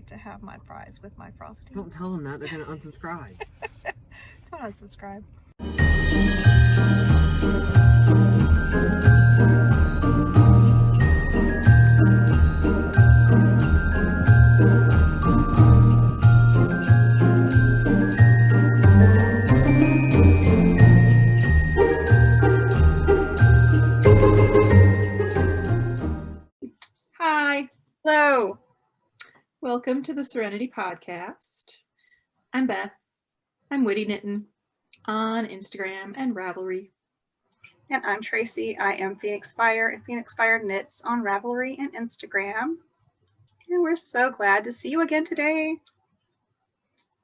wait to have my fries with my frosting. Don't tell them that. They're going to unsubscribe. Don't unsubscribe. Hi. Hello. Welcome to the Serenity Podcast. I'm Beth. I'm Witty Knitting on Instagram and Ravelry. And I'm Tracy. I am Phoenix Fire and Phoenix Fire Knits on Ravelry and Instagram. And we're so glad to see you again today.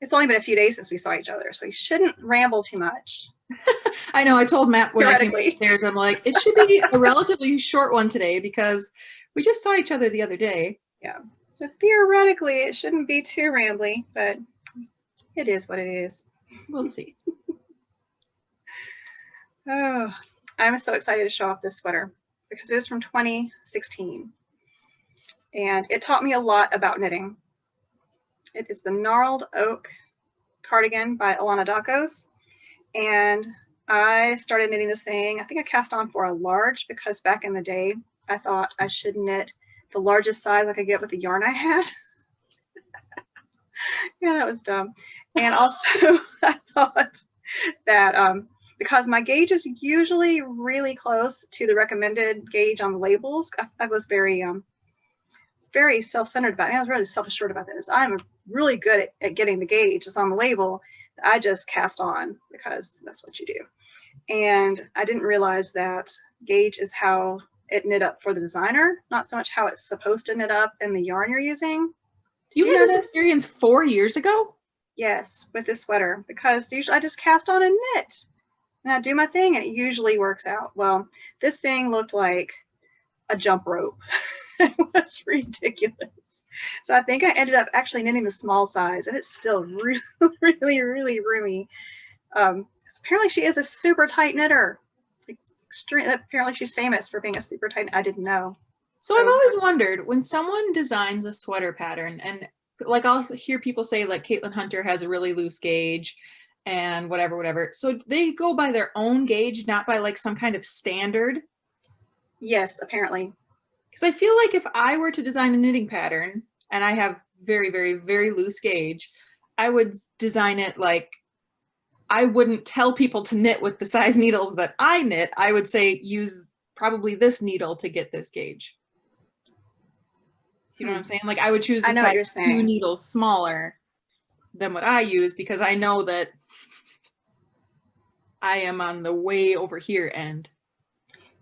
It's only been a few days since we saw each other, so we shouldn't ramble too much. I know, I told Matt when I came upstairs, I'm like, it should be a relatively short one today because we just saw each other the other day. Yeah. So theoretically, it shouldn't be too rambly, but it is what it is. We'll see. Oh, I'm so excited to show off this sweater because it is from 2016. And it taught me a lot about knitting. It is the Gnarled Oak cardigan by Alana Dakos. And I started knitting this thing. I think I cast on for a large because back in the day, I thought I should knit the largest size I could get with the yarn I had. Yeah, that was dumb. And also I thought that because my gauge is usually really close to the recommended gauge on the labels, I was very self-centered about it. I was really self-assured about this. I'm really good at getting the gauges on the label. I just cast on because that's what you do. And I didn't realize that gauge is how it knit up for the designer, not so much how it's supposed to knit up in the yarn you're using. You had this experience 4 years ago? Yes, with this sweater, because usually I just cast on and knit. And I do my thing and it usually works out. Well, this thing looked like a jump rope. It was ridiculous. So I think I ended up actually knitting the small size and it's still really, really, really roomy. Apparently she is a super tight knitter. Apparently she's famous for being a super tight. I didn't know. So I've always wondered when someone designs a sweater pattern, and like I'll hear people say like Caitlin Hunter has a really loose gauge and whatever. So they go by their own gauge, not by like some kind of standard. Yes, apparently. Because I feel like if I were to design a knitting pattern and I have very, very, very loose gauge, I would design it like I wouldn't tell people to knit with the size needles that I knit. I would say use probably this needle to get this gauge. You know what I'm saying? Like I would choose the size 2 needles smaller than what I use because I know that I am on the way over here end.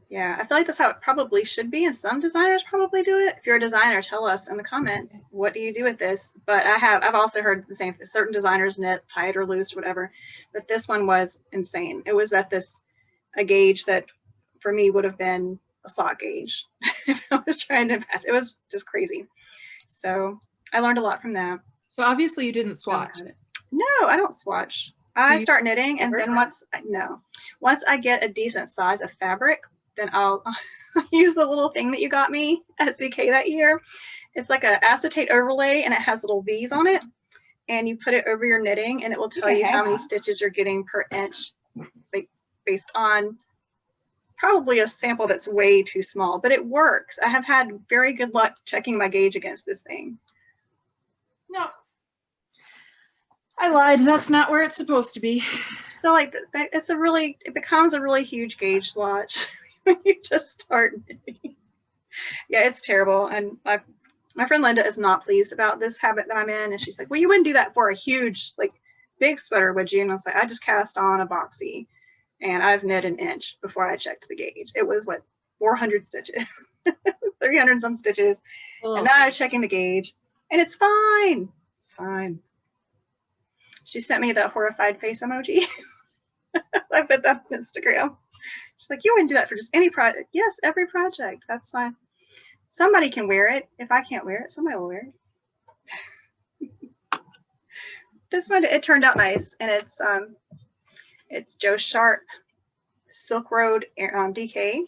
Yeah, I feel like that's how it probably should be, and some designers probably do it. If you're a designer, tell us in the comments, what do you do with this? But I've also heard the same thing. Certain designers knit tight or loose or whatever, but this one was insane. It was at a gauge that for me would have been a sock gauge if I was trying to match. It was just crazy. So I learned a lot from that. So obviously you didn't swatch. No, I don't swatch. I start knitting and then once I get a decent size of fabric, then I'll use the little thing that you got me at CK that year. It's like an acetate overlay and it has little V's on it. And you put it over your knitting and it will tell you how many stitches you're getting per inch based on probably a sample that's way too small, but it works. I have had very good luck checking my gauge against this thing. No. I lied. That's not where it's supposed to be. So like it becomes a really huge gauge swatch when you just start knitting. Yeah, it's terrible. And my friend Linda is not pleased about this habit that I'm in. And she's like, well, you wouldn't do that for a huge, like big sweater, would you? And I was like, I just cast on a boxy and I've knit an inch before I checked the gauge. It was what, 400 stitches, 300 some stitches. Oh. And now I'm checking the gauge and it's fine. It's fine. She sent me the horrified face emoji. I put that on Instagram. She's like, you wouldn't do that for just any project. Yes, every project. That's fine. Somebody can wear it. If I can't wear it, somebody will wear it. This one, it turned out nice. And it's Joe Sharpe Silkroad DK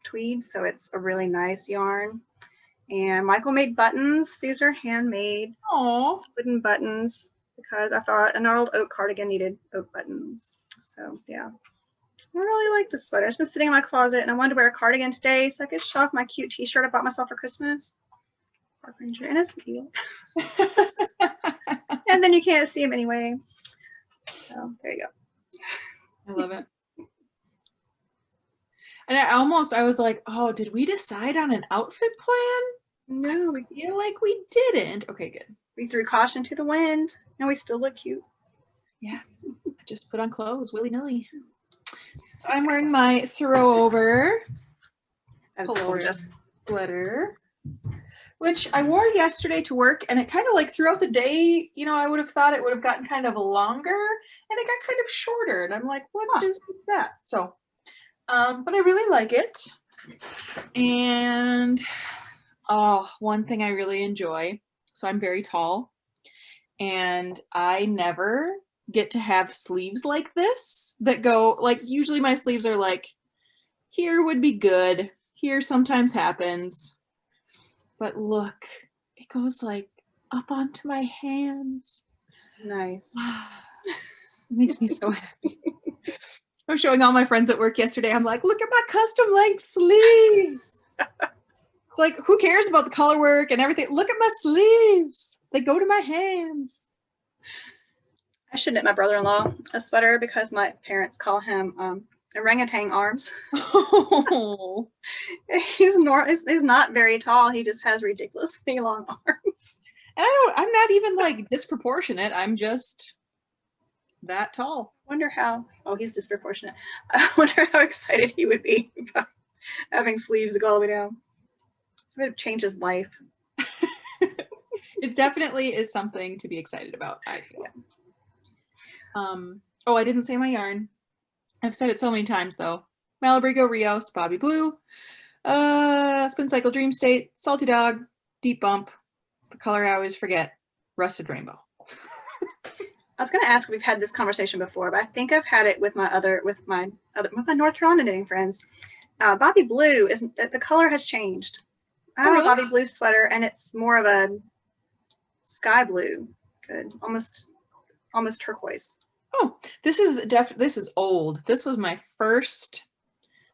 Tweed. So it's a really nice yarn. And Michael made buttons. These are handmade Oh, wooden buttons because I thought a gnarled oak cardigan needed oak buttons. So yeah, I really like this sweater. It's been sitting in my closet and I wanted to wear a cardigan today so I could show off my cute t-shirt I bought myself for Christmas. Park Ranger, and it's cute. And then you can't see him anyway. So there you go. I love it. And I was like, oh, did we decide on an outfit plan? No, I feel like we didn't. Okay, good. we threw caution to the wind and we still look cute. Yeah, I just put on clothes willy-nilly. So I'm wearing my Throwover That's gorgeous. sweater, which I wore yesterday to work, and it kind of like throughout the day, you know, I would have thought it would have gotten kind of longer, and it got kind of shorter, and I'm like, what is that? So, but I really like it. And one thing I really enjoy, so I'm very tall, and I never get to have sleeves like this that go, like, usually my sleeves are like, here would be good, here sometimes happens, but look, it goes like up onto my hands. Nice. It makes me so happy. I was showing all my friends at work yesterday. I'm like, look at my custom length sleeves. It's like, who cares about the color work and everything? Look at my sleeves. They go to my hands. I should knit my brother-in-law a sweater because my parents call him orangutan arms. Oh. He's not very tall. He just has ridiculously long arms. And I'm not even like disproportionate. I'm just that tall. Wonder how, he's disproportionate. I wonder how excited he would be about having sleeves that go all the way down. It would change his life. It definitely is something to be excited about, I feel. Oh, I didn't say my yarn. I've said it so many times though. Malabrigo Rios, Bobby Blue, Spincycle Dream State, Salty Dog, Deep Bump, the color I always forget, Rusted Rainbow. I was going to ask if we've had this conversation before, but I think I've had it with my North Carolina knitting friends. Bobby Blue the color has changed. I have a Bobby Blue sweater, and it's more of a sky blue, good, almost turquoise. Oh, this is old. This was my first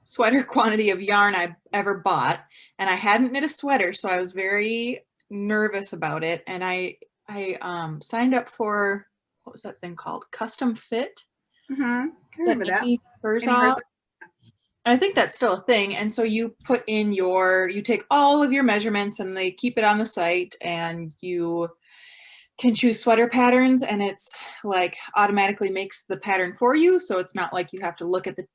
sweater quantity of yarn I ever bought, and I hadn't knit a sweater, so I was very nervous about it. And I signed up for, what was that thing called? Custom Fit. Mm-hmm. I remember that. I think that's still a thing. And so you put in you take all of your measurements and they keep it on the site, and you can choose sweater patterns, and it's like automatically makes the pattern for you. So it's not like you have to look at the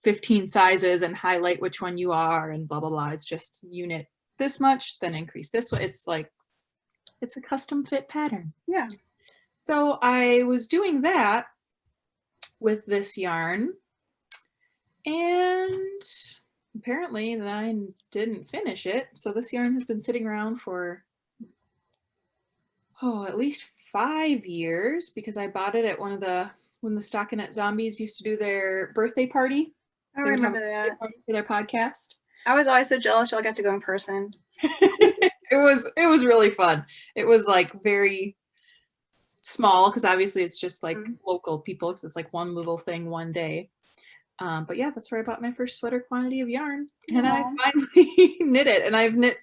15 sizes and highlight which one you are and blah, blah, blah. It's just you knit this much, then increase this way. It's like, it's a custom fit pattern. Yeah. So I was doing that with this yarn, and apparently then I didn't finish it. So this yarn has been sitting around for at least 5 years, because I bought it at when the Stockinette Zombies used to do their birthday party. I remember that. For their podcast. I was always so jealous y'all got to go in person. It was really fun. It was like very small, because obviously it's just like local people, because it's like one little thing one day. But yeah, that's where I bought my first sweater quantity of yarn. And I finally knit it, and I've knit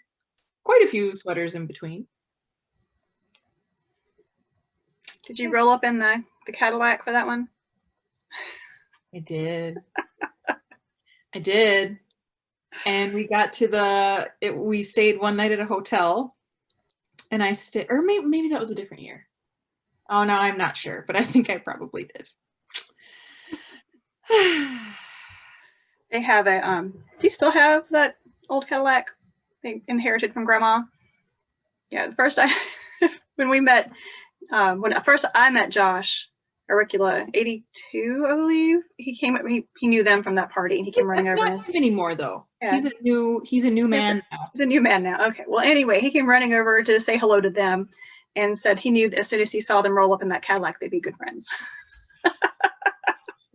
quite a few sweaters in between. Did you roll up in the Cadillac for that one? I did. I did. And we got to we stayed one night at a hotel, and I stayed, or maybe that was a different year. Oh no, I'm not sure, but I think I probably did. They have do you still have that old Cadillac they inherited from Grandma? Yeah, when we met, when at first I met Josh Auricula, 82, I believe. He knew them from that party, and he came running over. Not him anymore though. Yeah. He's a new man now. He's a new man now. Okay. Well, anyway, he came running over to say hello to them, and said he knew as soon as he saw them roll up in that Cadillac, they'd be good friends.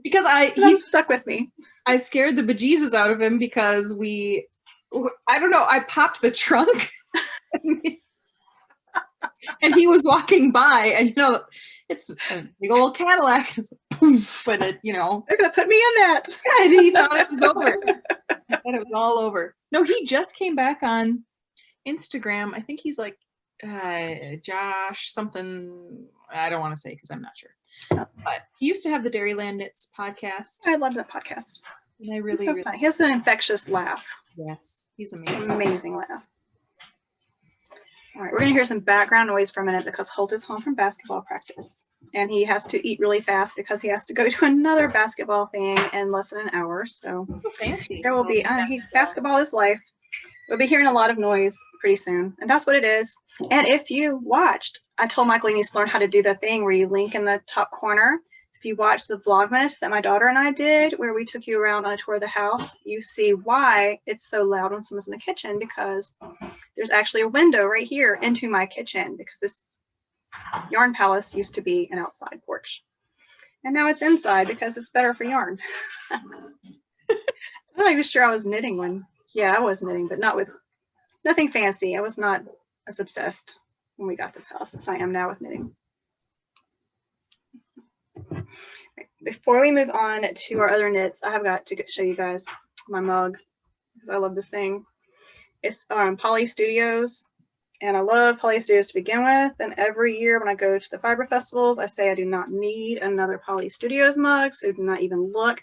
Because he stuck with me. I scared the bejesus out of him, because I don't know, I popped the trunk And he was walking by, and it's a big old Cadillac. It's poof, and it, They're gonna put me in that. and he thought it was over. He thought it was all over. No, he just came back on Instagram. I think he's like Josh something. I don't want to say because I'm not sure. But he used to have the Dairyland Knits podcast. I love that podcast. And I He's really, so really, funny. He has an infectious laugh. yes, he's amazing. Amazing laugh. All right, we're gonna hear some background noise for a minute because Holt is home from basketball practice, and he has to eat really fast because he has to go to another basketball thing in less than an hour. So Fancy. there will be basketball is life. We'll be hearing a lot of noise pretty soon, and that's what it is. And if you watched, I told Michael he needs to learn how to do the thing where you link in the top corner. If you watch the Vlogmas that my daughter and I did, where we took you around on a tour of the house, you see why it's so loud when someone's in the kitchen, because there's actually a window right here into my kitchen, because this yarn palace used to be an outside porch. And now it's inside because it's better for yarn. I'm not even sure I was knitting when, yeah, I was knitting, but nothing fancy. I was not as obsessed when we got this house as I am now with knitting. Before we move on to our other knits, I have got to show you guys my mug because I love this thing. It's Poly Studios, and I love Poly Studios to begin with. And every year when I go to the fiber festivals, I say I do not need another Poly Studios mug, so do not even look.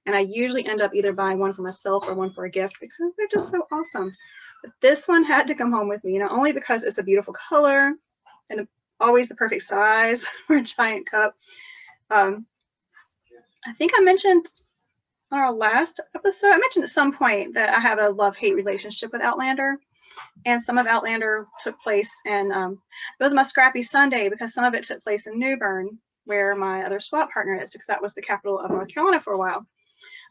And I usually end up either buying one for myself or one for a gift because they're just so awesome. But this one had to come home with me, not only because it's a beautiful color and always the perfect size for a giant cup. I think I mentioned on our last episode, I mentioned at some point that I have a love-hate relationship with Outlander, and some of Outlander took place in, it was my Scrappy Sunday because some of it took place in New Bern, where my other swap partner is, because that was the capital of North Carolina for a while.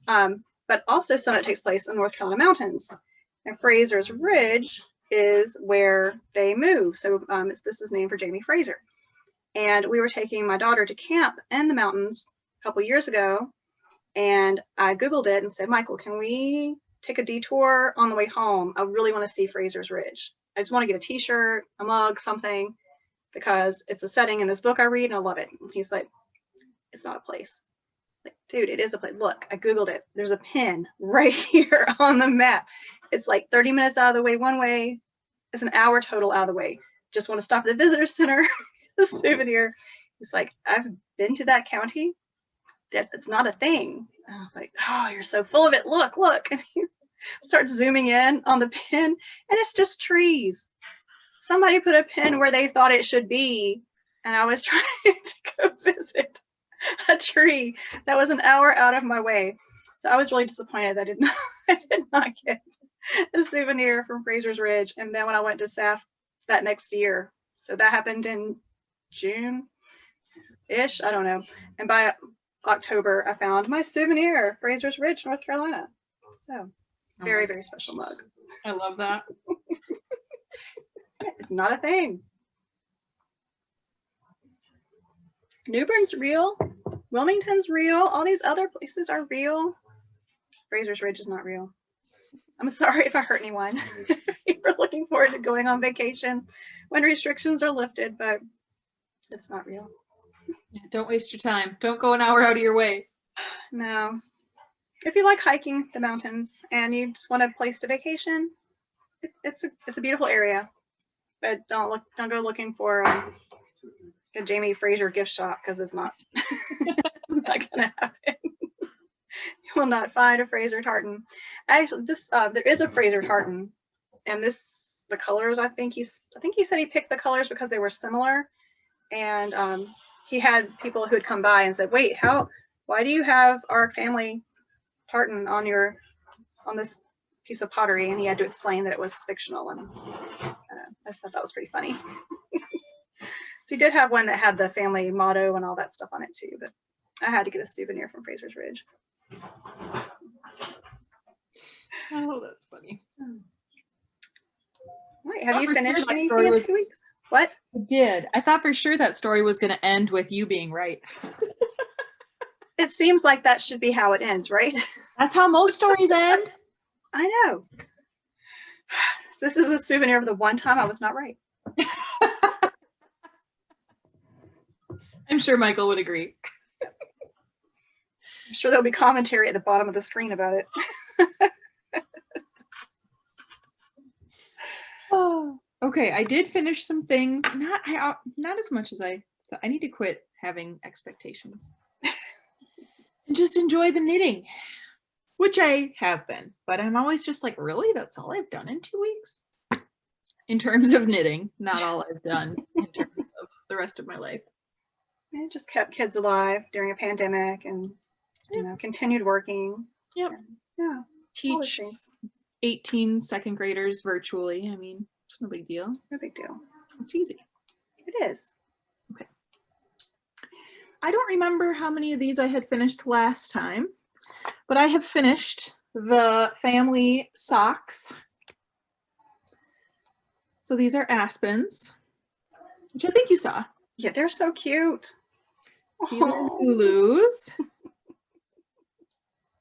But also some of it takes place in North Carolina mountains, and Fraser's Ridge is where they move. So this is named for Jamie Fraser. And we were taking my daughter to camp in the mountains a couple years ago, and I Googled it and said, Michael, can we take a detour on the way home? I really want to see Fraser's Ridge. I just want to get a t-shirt, a mug, something, because it's a setting in this book I read and I love it. And he's like, it's not a place. Like, dude, it is a place. Look, I Googled it. There's a pin right here on the map. It's like 30 minutes out of the way one way. It's an hour total out of the way. Just want to stop at the visitor center, the souvenir. It's like, I've been to that county. It's not a thing. And I was like, oh, you're so full of it. Look, look. And he starts zooming in on the pin, and it's just trees. Somebody put a pin where they thought it should be, and I was trying to go visit a tree that was an hour out of my way. So I was really disappointed that I did not get a souvenir from Fraser's Ridge. And then when I went to SAF that next year, so that happened in June-ish, I don't know. And by October, I found my souvenir, Fraser's Ridge, North Carolina. So very, very special mug. I love that. It's not a thing. New Bern's real. Wilmington's real. All these other places are real. Fraser's Ridge is not real. I'm sorry if I hurt anyone. If you were looking forward to going on vacation when restrictions are lifted, but it's not real. Yeah, don't waste your time. Don't go an hour out of your way. No. If you like hiking the mountains and you just want a place to vacation, it's a beautiful area. But don't go looking for a Jamie Fraser gift shop, because it's not it's not gonna happen. You will not find a Fraser tartan. Actually, there is a Fraser tartan, and the colors, I think he said he picked the colors because they were similar, and he had people who had come by and said, wait, why do you have our family tartan on this piece of pottery? And he had to explain that it was fictional, and I just thought that was pretty funny. So he did have one that had the family motto and all that stuff on it too, but I had to get a souvenir from Fraser's Ridge. Oh, that's funny. Wait, have you finished that anything story in was- 2 weeks? What? I did. I thought for sure that story was going to end with you being right. It seems like that should be how it ends, right? That's how most stories end. I know. This is a souvenir of the one time I was not right. I'm sure Michael would agree. I'm sure there'll be commentary at the bottom of the screen about it. Oh, okay, I did finish some things. Not as much as I need to quit having expectations and just enjoy the knitting, which I have been. But I'm always just like, really? That's all I've done in 2 weeks? In terms of knitting, not all I've done in terms of the rest of my life. It just kept kids alive during a pandemic and, you know, continued working. Yep. And, yeah. All those Teach things. 18 second graders virtually. I mean, it's no big deal. No big deal. It's easy. It is. Okay. I don't remember how many of these I had finished last time, but I have finished the family socks. So these are Aspens, which I think you saw. Yeah, they're so cute. These are Lulus.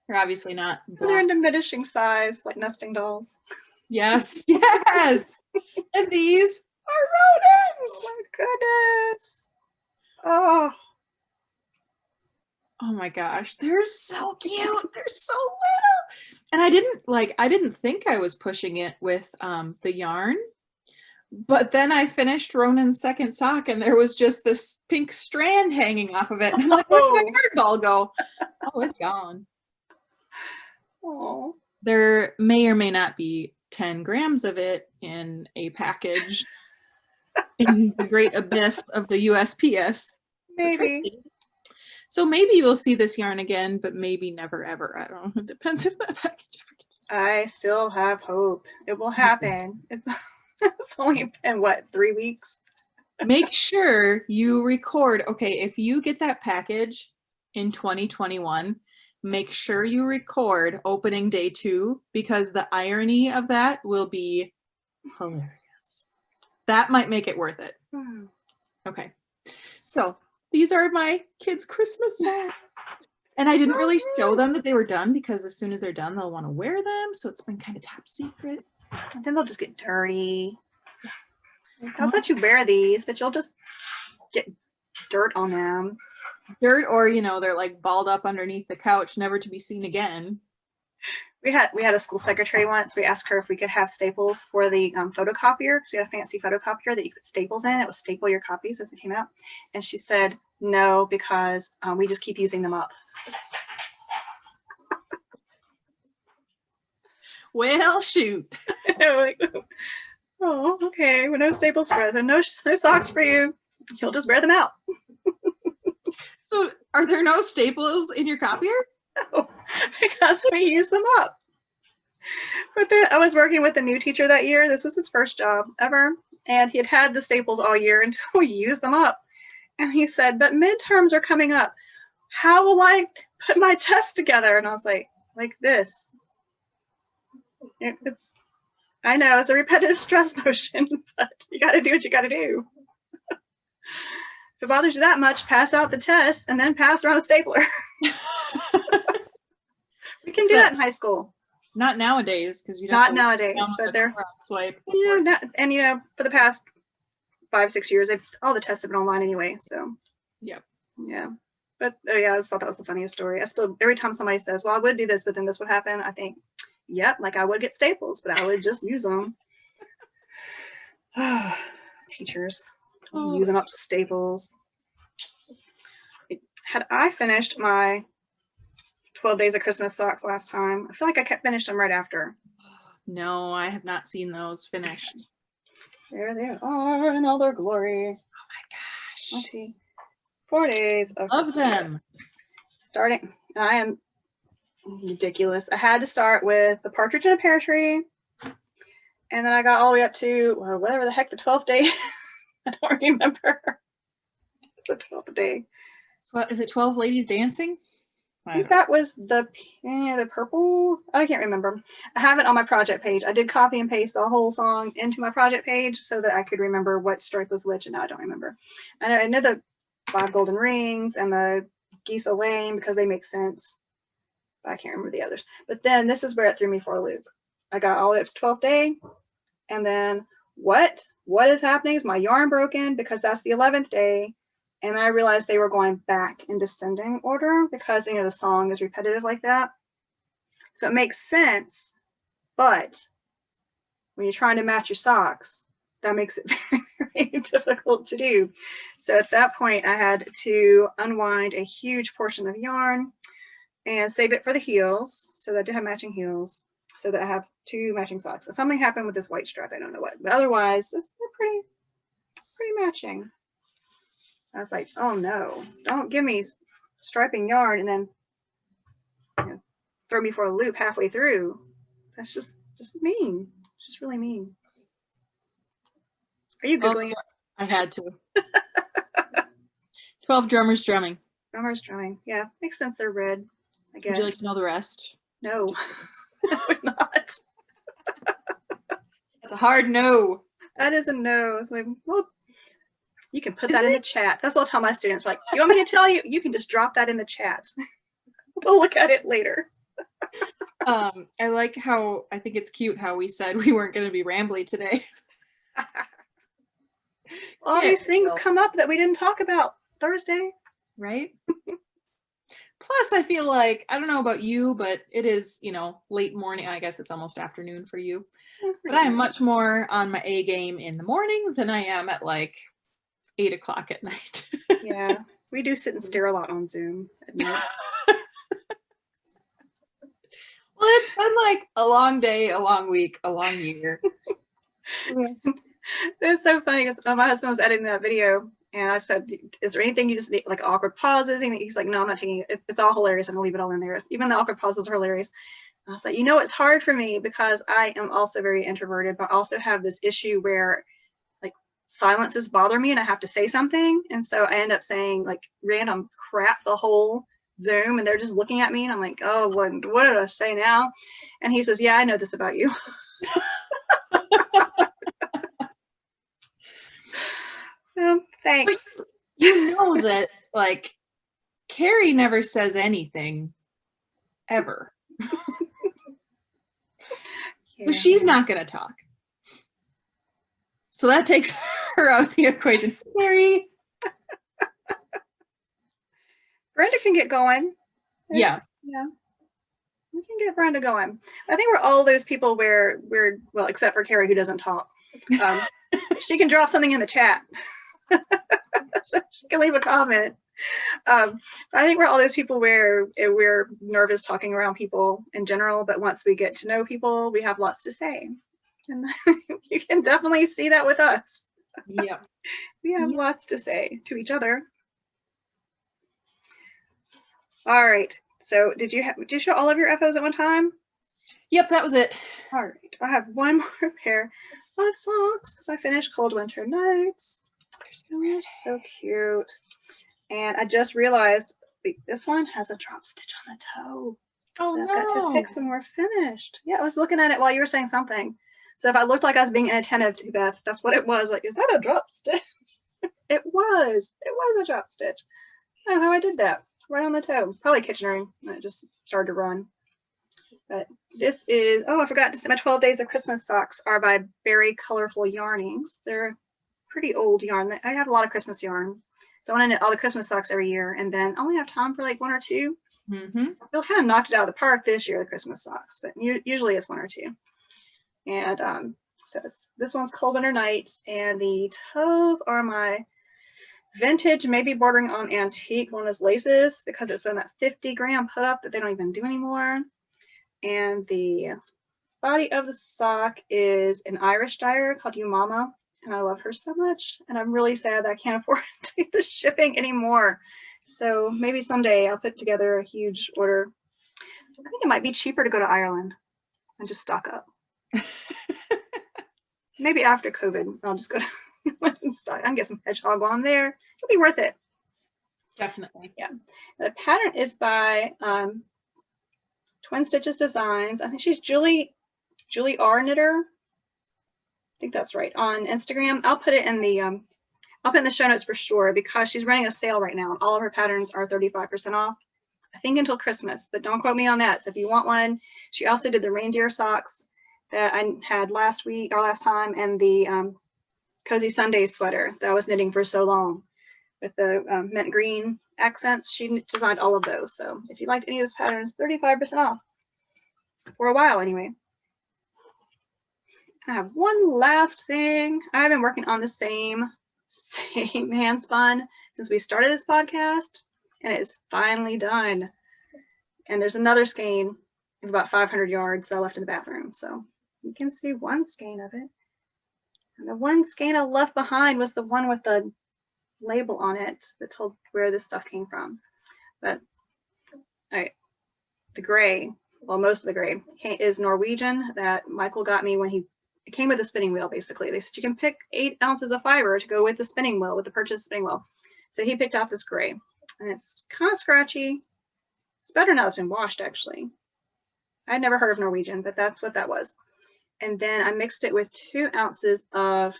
They're obviously not They're black. in diminishing size, like nesting dolls. Yes, yes. And these are rodents. Oh my goodness. Oh. Oh my gosh, they're so cute. They're so little. And I didn't think I was pushing it with the yarn. But then I finished Ronan's second sock and there was just this pink strand hanging off of it. And I'm like, where'd my yarn ball go? Oh, it's gone. Oh. There may or may not be 10 grams of it in a package in the great abyss of the USPS. Maybe. So maybe you'll see this yarn again, but maybe never ever. I don't know. It depends if that package ever gets there. I still have hope. It will happen. It's only been, what, 3 weeks? Make sure you record. Okay, if you get that package in 2021, make sure you record opening day 2 because the irony of that will be hilarious. That might make it worth it. Okay, so these are my kids' Christmas socks. And I didn't really show them that they were done because as soon as they're done, they'll want to wear them. So it's been kind of top secret. And then they'll just get dirty. I'll let you wear these, but you'll just get dirt on them. Dirt, or you know, they're like balled up underneath the couch, never to be seen again. We had a school secretary once. We asked her if we could have staples for the photocopier because we had a fancy photocopier that you put staples in. It would staple your copies as they came out. And she said no because we just keep using them up. Well, shoot. Like, oh, okay. Well, no staples for us, and no socks for you. You'll just wear them out. So, are there no staples in your copier? No, because we use them up. But then I was working with a new teacher that year. This was his first job ever, and he had the staples all year until we used them up. And he said, "But midterms are coming up. How will I put my test together?" And I was like this. I know it's a repetitive stress motion, but you got to do what you got to do. If it bothers you that much, pass out the test and then pass around a stapler. We can do that in high school. Not nowadays, because you don't. Not nowadays, but they're swipe. for the past 5-6 years, all the tests have been online anyway. So Yep. Yeah. But yeah, I just thought that was the funniest story. I still, every time somebody says, "Well, I would do this, but then this would happen," I think, yep, like I would get staples, but I would just use them. Teachers using up staples. Had I finished my 12 Days of Christmas socks last time? I feel like I finished them right after. No, I have not seen those finished. There they are in all their glory. Oh my gosh. 24 days of Love Christmas. them. Starting, I am ridiculous. I had to start with the partridge in a pear tree, and then I got all the way up to whatever the heck the 12th day. I don't remember. It's the 12th day. What is it? 12 ladies dancing? I think that was the purple. I can't remember. I have it on my project page. I did copy and paste the whole song into my project page so that I could remember what stripe was which, and now I don't remember. I know the 5 golden rings and the geese a lane because they make sense. But I can't remember the others. But then this is where it threw me for a loop. I got all the way up to 12th day, And then what is happening is my yarn broken because that's the 11th day. And I realized they were going back in descending order because, you know, the song is repetitive like that. So it makes sense, but when you're trying to match your socks, that makes it very, very difficult to do. So at that point, I had to unwind a huge portion of yarn and save it for the heels so that I did have matching heels, so that I have 2 matching socks. So something happened with this white stripe, I don't know what, but otherwise, they're pretty matching. I was like, oh no, don't give me striping yarn and then, you know, throw me for a loop halfway through. That's just mean. It's just really mean. Are you Googling? I had to. 12 drummers drumming. Drummers drumming. Yeah, makes sense. They're red, I guess. Would you like to know the rest? No, I would not. That's a hard no. That is a no. It's like, well, you can put that in the chat. That's what I'll tell my students. Like, you want me to tell you? You can just drop that in the chat. We'll look at it later. I like how, I think it's cute how we said we weren't going to be rambly today. All these things come up that we didn't talk about Thursday. Right? Plus, I feel like, I don't know about you, but it is, you know, late morning. I guess it's almost afternoon for you. But I am much more on my A game in the morning than I am at like 8 o'clock at night. Yeah, we do sit and stare a lot on Zoom at night. Well, it's been like a long day, a long week, a long year. It's so funny because my husband was editing that video and I said, is there anything you just need, like awkward pauses? And he's like, no, I'm not taking it. It's all hilarious. I'm gonna leave it all in there. Even the awkward pauses are hilarious. And I was like, you know, it's hard for me because I am also very introverted, but I also have this issue where like silences bother me and I have to say something. And so I end up saying like random crap the whole Zoom and they're just looking at me and I'm like, oh, what did I say now? And he says, yeah, I know this about you. Thanks. But you know that like Carrie never says anything ever. So she's not going to talk. So that takes her out of the equation. Carrie. Brenda can get going. Yeah. Yeah. We can get Brenda going. I think we're all those people where we're, well, except for Carrie who doesn't talk. She can drop something in the chat. So she can leave a comment. I think we're all those people where we're nervous talking around people in general, but once we get to know people, we have lots to say. And you can definitely see that with us. Yeah. We have lots to say to each other. All right. So did you show all of your FOs at one time? Yep, that was it. All right. I have one more pair of socks because I finished Cold Winter Nights. They're so cute. And I just realized this one has a drop stitch on the toe. Oh, so no. I've got to fix when we're finished. Yeah, I was looking at it while you were saying something. So if I looked like I was being inattentive to Beth, that's what it was. Like, is that a drop stitch? It was. It was a drop stitch. I don't know how I did that. Right on the toe. Probably Kitchener. It just started to run. But this is, oh, I forgot to say my 12 Days of Christmas socks are by Berry Colorful Yarnings. They're pretty old yarn. I have a lot of Christmas yarn. So I want to knit all the Christmas socks every year and then only have time for like 1 or 2. Mm-hmm. I feel kind of knocked it out of the park this year, the Christmas socks, but usually it's 1 or 2. And so this one's Cold Winter Nights, and the toes are my vintage, maybe bordering on antique Lorna's laces because it's been that 50-gram put up that they don't even do anymore. And the body of the sock is an Irish dyer called You Mama, and I love her so much. And I'm really sad that I can't afford to do the shipping anymore. So maybe someday I'll put together a huge order. I think it might be cheaper to go to Ireland and just stock up. Maybe after COVID, I'll just go to I can get some hedgehog on there. It'll be worth it. Definitely. Yeah. The pattern is by Twin Stitches Designs. I think she's Julie R. Knitter. I think that's right on Instagram. I'll put it in the show notes for sure because she's running a sale right now and all of her patterns are 35% off. I think until Christmas, but don't quote me on that. So if you want one, she also did the reindeer socks that I had last week or last time, and the Cozy Sunday sweater that I was knitting for so long with the mint green accents. She designed all of those. So if you liked any of those patterns, 35% off for a while anyway. I have one last thing. I've been working on the same hand spun since we started this podcast, and it's finally done. And there's another skein of about 500 yards that I left in the bathroom. So you can see one skein of it. And the one skein I left behind was the one with the label on it that told where this stuff came from. But all right, the gray, well, most of the gray is Norwegian that Michael got me when it came with a spinning wheel. Basically, they said you can pick 8 ounces of fiber to go with the spinning wheel, with the purchased spinning wheel. So he picked out this gray, and it's kind of scratchy. It's better now it's been washed, actually. I'd never heard of Norwegian, but that's what that was. And then I mixed it with 2 ounces of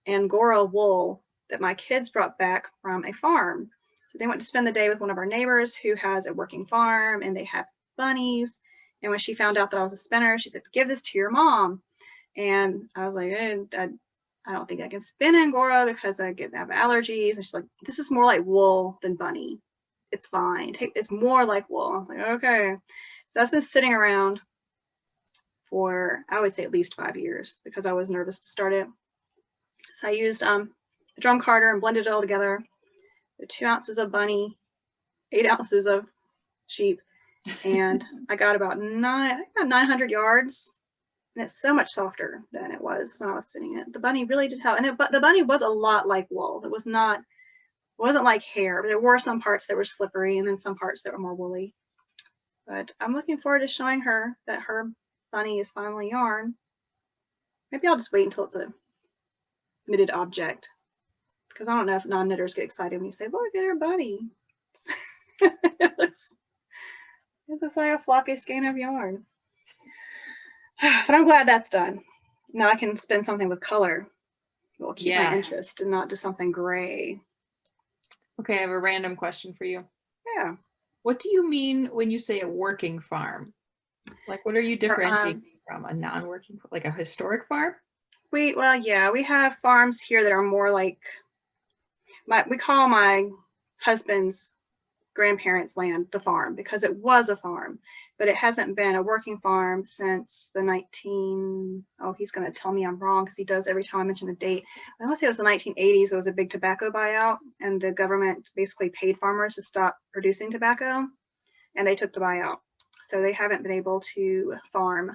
Angora wool that my kids brought back from a farm. So they went to spend the day with one of our neighbors who has a working farm, and they have bunnies. And when she found out that I was a spinner, she said, give this to your mom. And I was like, I don't think I can spin Angora because I have allergies. And she's like, this is more like wool than bunny. It's fine. It's more like wool. I was like, okay. So that's been sitting around for, I would say, at least 5 years because I was nervous to start it. So I used a drum carder and blended it all together. The 2 ounces of bunny, 8 ounces of sheep, and I got about 900 yards. And it's so much softer than it was when I was spinning it. The bunny really did help, and the bunny was a lot like wool. It wasn't like hair. There were some parts that were slippery, and then some parts that were more woolly. But I'm looking forward to showing her that her bunny is finally yarn. Maybe I'll just wait until it's a knitted object, because I don't know if non-knitters get excited when you say, look at her bunny. it looks like a floppy skein of yarn. But I'm glad that's done. Now I can spin something with color. It will keep my interest and not just something gray. Okay, I have a random question for you. Yeah. What do you mean when you say a working farm? Like, what are you differentiating from a non-working, like a historic farm? We have farms here that are more like we call my husband's grandparents' land the farm because it was a farm, but it hasn't been a working farm since the he's going to tell me I'm wrong because he does every time I mention a date. I want to say it was the 1980s. It was a big tobacco buyout, and the government basically paid farmers to stop producing tobacco, and they took the buyout. So they haven't been able to farm.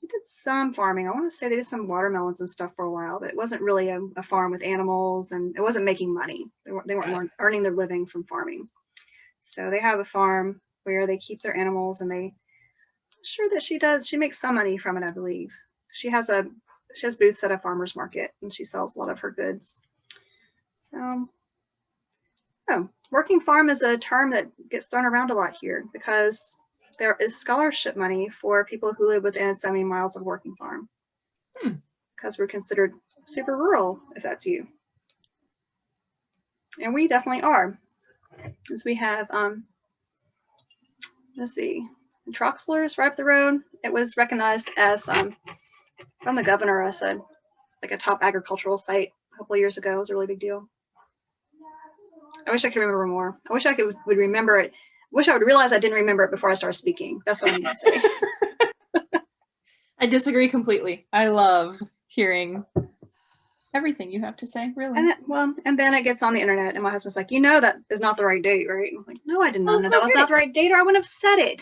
They did some farming. I want to say they did some watermelons and stuff for a while, but it wasn't really a farm with animals, and it wasn't making money. They weren't earning their living from farming. So they have a farm where they keep their animals, and she makes some money from it, I believe. She has booths at a farmer's market, and she sells a lot of her goods. So, working farm is a term that gets thrown around a lot here because there is scholarship money for people who live within 70 miles of a working farm. Because we're considered super rural, if that's you. And we definitely are. As we have, let's see, Troxler's right up the road. It was recognized as, from the governor, as a top agricultural site a couple of years ago. It was a really big deal. I wish I could remember more. I wish I would remember it. Wish I would realize I didn't remember it before I started speaking. That's what I need to say. I disagree completely. I love hearing everything you have to say, really. And then it gets on the internet, and my husband's like, that is not the right date, right? And I'm like, no, I did not know that was not the right date, or I wouldn't have said it.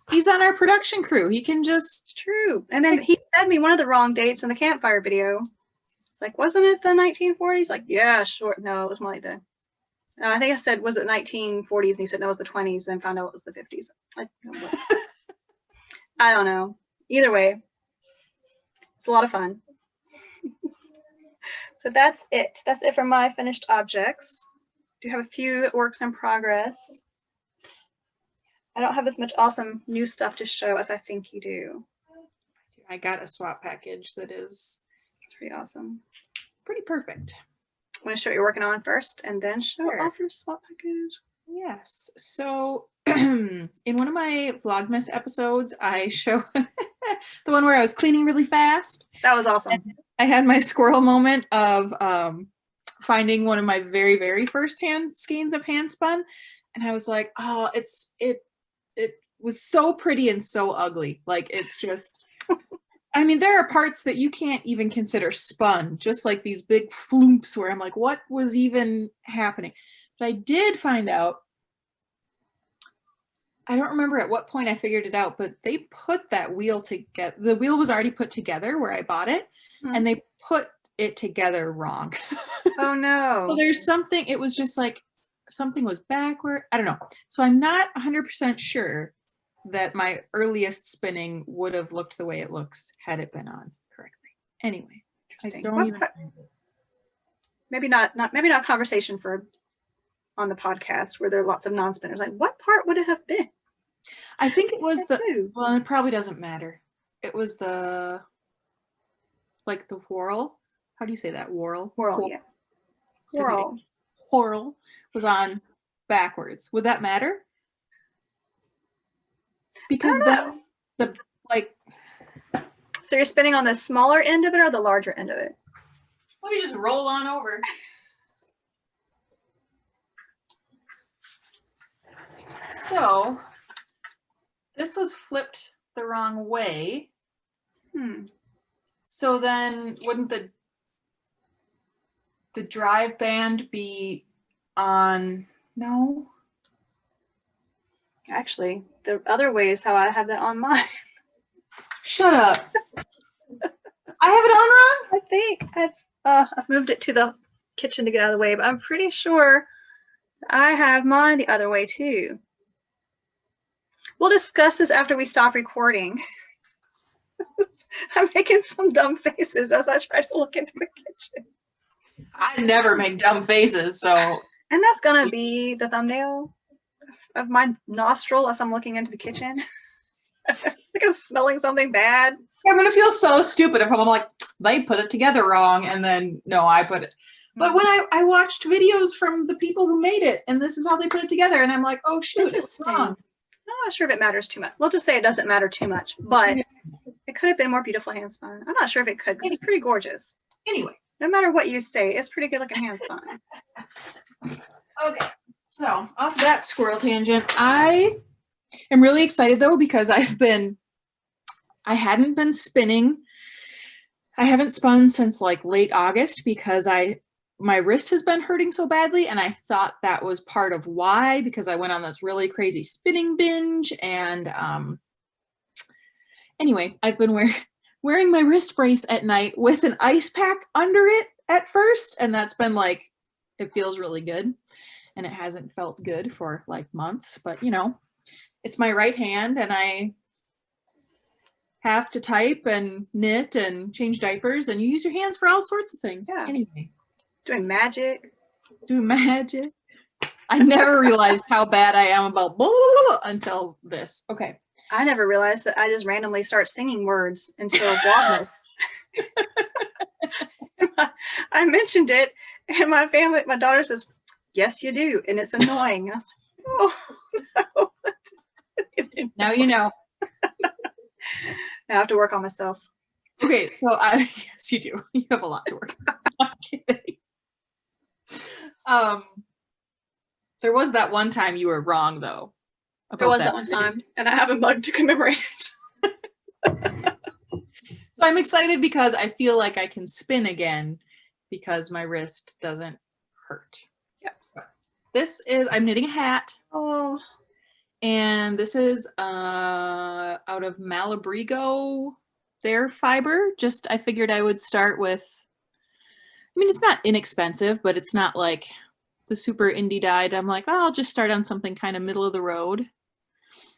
He's on our production crew. He can just... It's true. And then he said me one of the wrong dates in the campfire video. It's like, wasn't it the 1940s? Like, yeah, sure. No, it was more like the... I think I said, was it 1940s? And he said, no, it was the 20s, then found out it was the 50s. Like, I don't know. Either way, it's a lot of fun. So that's it. That's it for my finished objects. Do have a few works in progress. I don't have as much awesome new stuff to show as I think you do. I got a swap package that is... It's pretty awesome. Pretty perfect. I'm going to show what you're working on first, and then show off your swap package. Yes. So in one of my Vlogmas episodes, I show The one where I was cleaning really fast. That was awesome. I had my squirrel moment of finding one of my very, very first skeins of hand spun. And I was like, oh, it was so pretty and so ugly. Like, it's just, I mean, there are parts that you can't even consider spun, just like these big floops where I'm like, what was even happening? But I did find out, I don't remember at what point I figured it out, but they put that wheel together. The wheel was already put together where I bought it, and they put it together wrong. Oh no. So there's something, it was just like something was backward. I don't know. So I'm not 100% sure that my earliest spinning would have looked the way it looks had it been on correctly. Anyway, I Interesting. don't even. Maybe not conversation for on the podcast where there are lots of non-spinners. Like, what part would it have been? I think it was well, it probably doesn't matter. It was the whorl. How do you say that? Whorl? Whorl, yeah. Whorl. Whorl was on backwards. Would that matter? Because the So you're spinning on the smaller end of it or the larger end of it? Let me just roll on over. So this was flipped the wrong way. So then wouldn't the drive band be on? No. Actually, the other way is how I have that on mine. Shut up. I have it on wrong? I think that's I've moved it to the kitchen to get out of the way, but I'm pretty sure I have mine the other way too. We'll discuss this after we stop recording. I'm making some dumb faces as I try to look into the kitchen. I never make dumb faces, so. And that's gonna be the thumbnail of my nostril as I'm looking into the kitchen. I think I'm smelling something bad. I'm gonna feel so stupid if I'm like, they put it together wrong, and then no, I put it. But when I watched videos from the people who made it, and this is how they put it together, and I'm like, oh shoot, it's wrong. I'm not sure if it matters too much. We'll just say it doesn't matter too much, but it could have been more beautiful hand spun. I'm not sure if it could, because it's pretty gorgeous. Anyway. No matter what you say, it's pretty good looking hand spun. Okay, so off that squirrel tangent, I am really excited though, because I hadn't been spinning. I haven't spun since like late August because my wrist has been hurting so badly, and I thought that was part of why, because I went on this really crazy spinning binge, and anyway, I've been wearing my wrist brace at night with an ice pack under it at first, and that's been like, it feels really good, and it hasn't felt good for like months, but you know, it's my right hand, and I have to type and knit and change diapers, and you use your hands for all sorts of things. Yeah. Anyway. Doing magic. I never realized how bad I am about blah, blah, blah, until this. Okay. I never realized that I just randomly start singing words until Wildness. I mentioned it, and my daughter says, yes, you do. And it's annoying. I was like, oh, no. Now you know. I have to work on myself. Okay, so yes, you do. You have a lot to work on. I'm kidding. There was that one time you were wrong, though. There was that one time, and I have a mug to commemorate it. So I'm excited because I feel like I can spin again because my wrist doesn't hurt. Yeah. So I'm knitting a hat. Oh. And this is out of Malabrigo, their fiber. Just, I figured I would start with, I mean, it's not inexpensive, but it's not like the super indie dyed. I'm like, oh, I'll just start on something kind of middle of the road.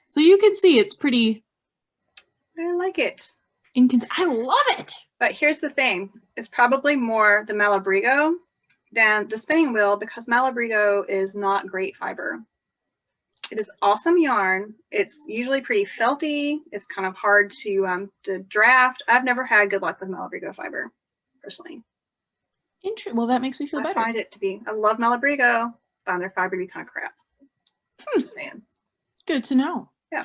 So you can see it's pretty. I like it. I love it. But here's the thing. It's probably more the Malabrigo than the spinning wheel, because Malabrigo is not great fiber. It is awesome yarn. It's usually pretty felty. It's kind of hard to draft. I've never had good luck with Malabrigo fiber, personally. Well, that makes me feel better. I find it to be. I love Malabrigo. Find their fiber to be kind of crap. Just saying. Good to know. Yeah.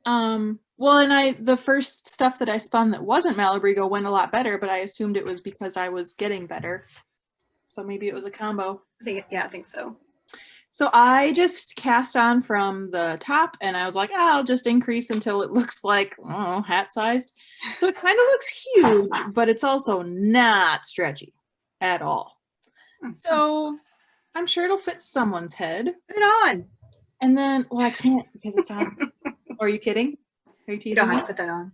Well, and the first stuff that I spun that wasn't Malabrigo went a lot better, but I assumed it was because I was getting better. So maybe it was a combo. I think so. So I just cast on from the top, and I was like, I'll just increase until it looks like, hat sized. So it kind of looks huge, but it's also not stretchy at all. So I'm sure it'll fit someone's head. Put it on. And then, well, I can't because it's on. Are you kidding? Are you teasing You don't me? have to put that on.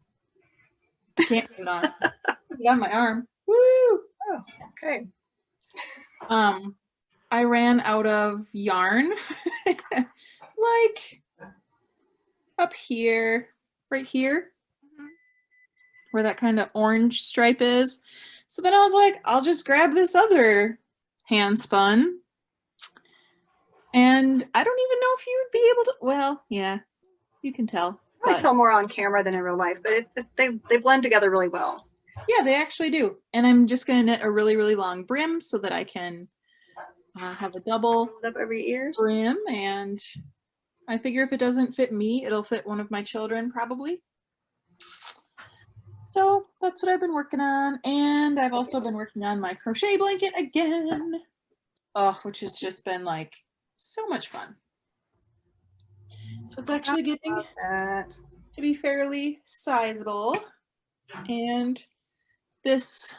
I can't put it on. Put it on my arm. Woo! Oh, okay. I ran out of yarn, like up here, right here, where that kind of orange stripe is. So then I was like, I'll just grab this other hand spun. And I don't even know if you would be able to, well, yeah, you can tell. I tell more on camera than in real life, but they blend together really well. Yeah, they actually do. And I'm just going to knit a really, really long brim so that I can have a double up over your ears brim, and I figure if it doesn't fit me, it'll fit one of my children probably. So that's what I've been working on, and I've also been working on my crochet blanket again, which has just been like so much fun. So it's actually getting to be fairly sizable, and this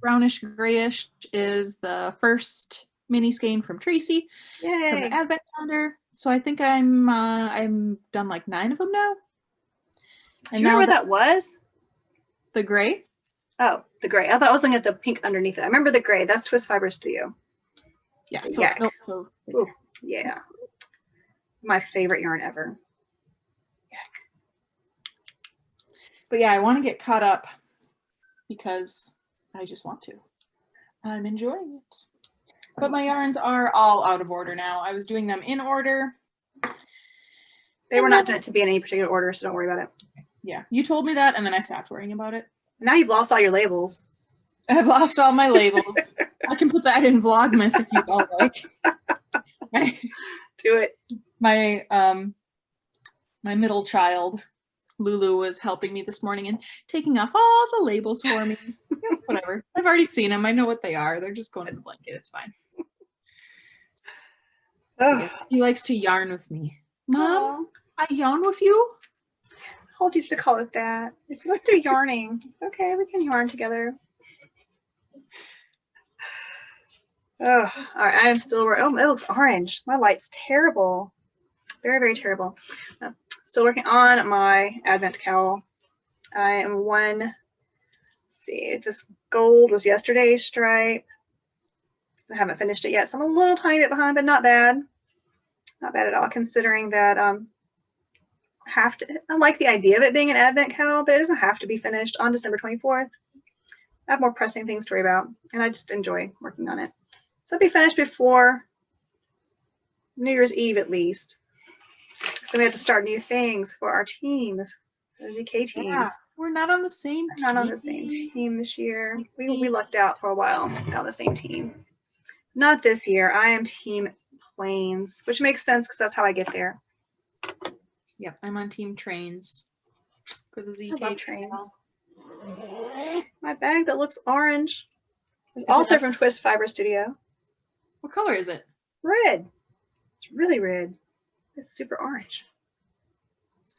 brownish grayish is the first mini skein from Tracy. Yay. From the advent calendar. So I think I'm done like 9 of them now. And do you remember what that was? The gray? Oh, the gray. I thought I was looking at the pink underneath it. I remember the gray. That's Twist Fiber Studio. Yeah. So, Ooh, yeah. My favorite yarn ever. But yeah, I want to get caught up because I just want to. I'm enjoying it. But my yarns are all out of order now. I was doing them in order. They were not meant to be in any particular order, so don't worry about it. Yeah, you told me that, and then I stopped worrying about it. Now you've lost all your labels. I've lost all my labels. I can put that in Vlogmas if you all like. Do it. My middle child, Lulu, was helping me this morning and taking off all the labels for me. Yeah, whatever. I've already seen them. I know what they are. They're just going in the blanket. It's fine. Oh. He likes to yarn with me. Mom, Aww. I yarn with you? Holt used to call it that. It's, let's do yarning. Okay, we can yarn together. Oh, all right. I am still. Oh, it looks orange. My light's terrible. Very, very terrible. Still working on my advent cowl. I am let's see, this gold was yesterday's stripe. I haven't finished it yet, so I'm a little tiny bit behind, but not bad. Not bad at all, considering that I like the idea of it being an advent cowl, but it doesn't have to be finished on December 24th. I have more pressing things to worry about, and I just enjoy working on it. So it'll be finished before New Year's Eve at least. Then we have to start new things for our teams, the ZK teams. Yeah, we're not on the same team. Not on the same team this year. We lucked out for a while, got on the same team. Not this year. I am Team Plains, which makes sense because that's how I get there. Yep, I'm on Team Trains for the ZK. I love trains. My bag that looks orange is also from Twist Fiber Studio. What color is it? Red. It's really red. It's super orange.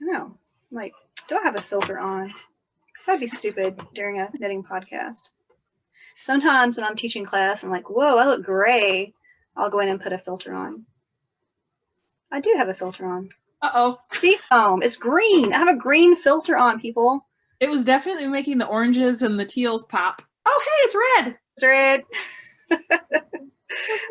I know. Like, do I have a filter on? Because that'd be stupid during a knitting podcast. Sometimes when I'm teaching class, I'm like, whoa, I look gray. I'll go in and put a filter on. I do have a filter on. Uh-oh. Seafoam. It's green. I have a green filter on, people. It was definitely making the oranges and the teals pop. Oh, hey, it's red. It's red.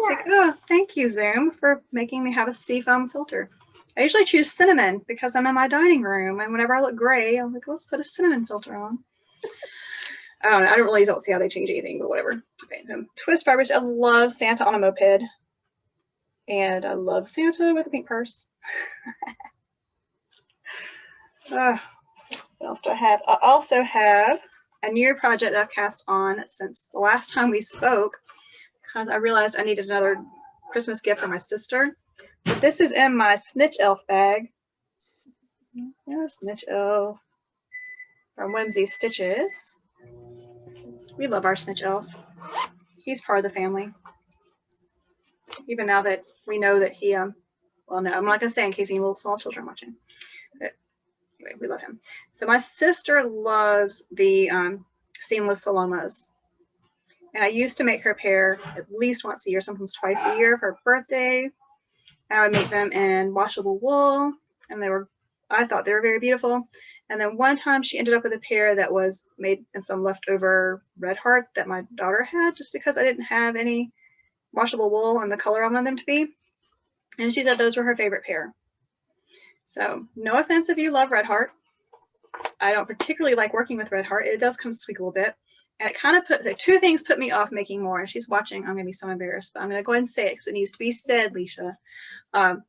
Like, oh, thank you, Zoom, for making me have a seafoam filter. I usually choose cinnamon because I'm in my dining room, and whenever I look gray, I'm like, let's put a cinnamon filter on. I don't see how they change anything, but whatever. Okay, Twist Fibers. I love Santa on a moped, and I love Santa with a pink purse. What else do I have? I also have a new project that I've cast on since the last time we spoke, because I realized I needed another Christmas gift for my sister. So this is in my Snitch Elf bag. There's Snitch Elf from Whimsy Stitches. We love our Snitch Elf. He's part of the family. Even now that we know that he, well, no, I'm not going to say in case any little small children watching. But anyway, we love him. So my sister loves the seamless Salomas. And I used to make her a pair at least once a year, sometimes twice a year for her birthday. And I would make them in washable wool. And I thought they were very beautiful. And then one time she ended up with a pair that was made in some leftover red heart that my daughter had, just because I didn't have any washable wool and the color I wanted them to be. And she said those were her favorite pair. So no offense if you love red heart. I don't particularly like working with red heart. It does come squeak a little bit. And it kind of the two things put me off making more. And she's watching. I'm going to be so embarrassed, but I'm going to go ahead and say it because it needs to be said, Leisha. Kind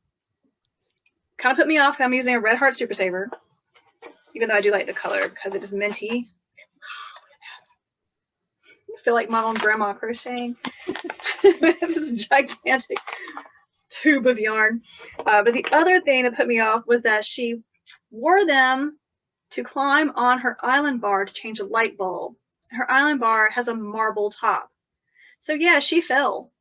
of put me off. I'm using a red heart super saver, even though I do like the color because it is minty. I feel like mom and grandma crocheting. This gigantic tube of yarn. But the other thing that put me off was that she wore them to climb on her island bar to change a light bulb. Her island bar has a marble top. So yeah, she fell.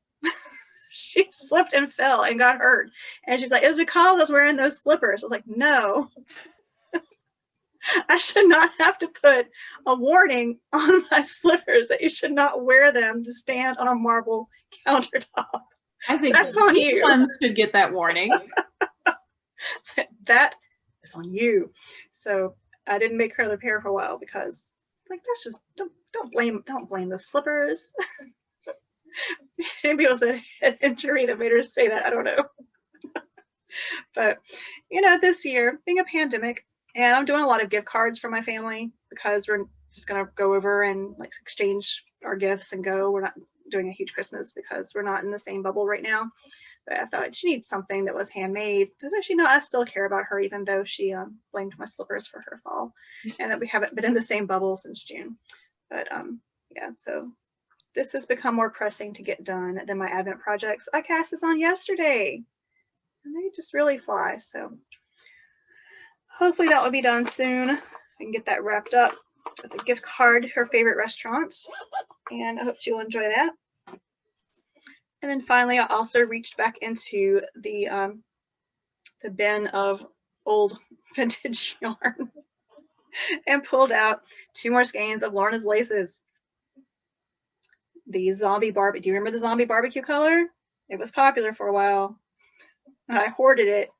She slipped and fell and got hurt. And she's like, it's because I was wearing those slippers. I was like, no. I should not have to put a warning on my slippers that you should not wear them to stand on a marble countertop. I think that's on you. Ones should get that warning. That is on you. So I didn't make her another pair for a while because, like, that's just don't blame the slippers. Maybe it was a head injury that made her say that. I don't know. But this year being a pandemic, and I'm doing a lot of gift cards for my family because we're just gonna go over and like exchange our gifts and go. We're not doing a huge Christmas because we're not in the same bubble right now. But I thought she needs something that was handmade. Does she know I still care about her, even though she blamed my slippers for her fall, and that we haven't been in the same bubble since June. But yeah, so this has become more pressing to get done than my Advent projects. I cast this on yesterday, and they just really fly. So hopefully that will be done soon. I can get that wrapped up with a gift card, her favorite restaurant, and I hope she will enjoy that. And then finally, I also reached back into the bin of old vintage yarn and pulled out 2 more skeins of Lorna's laces. The zombie barbecue. Do you remember the zombie barbecue color? It was popular for a while. I hoarded it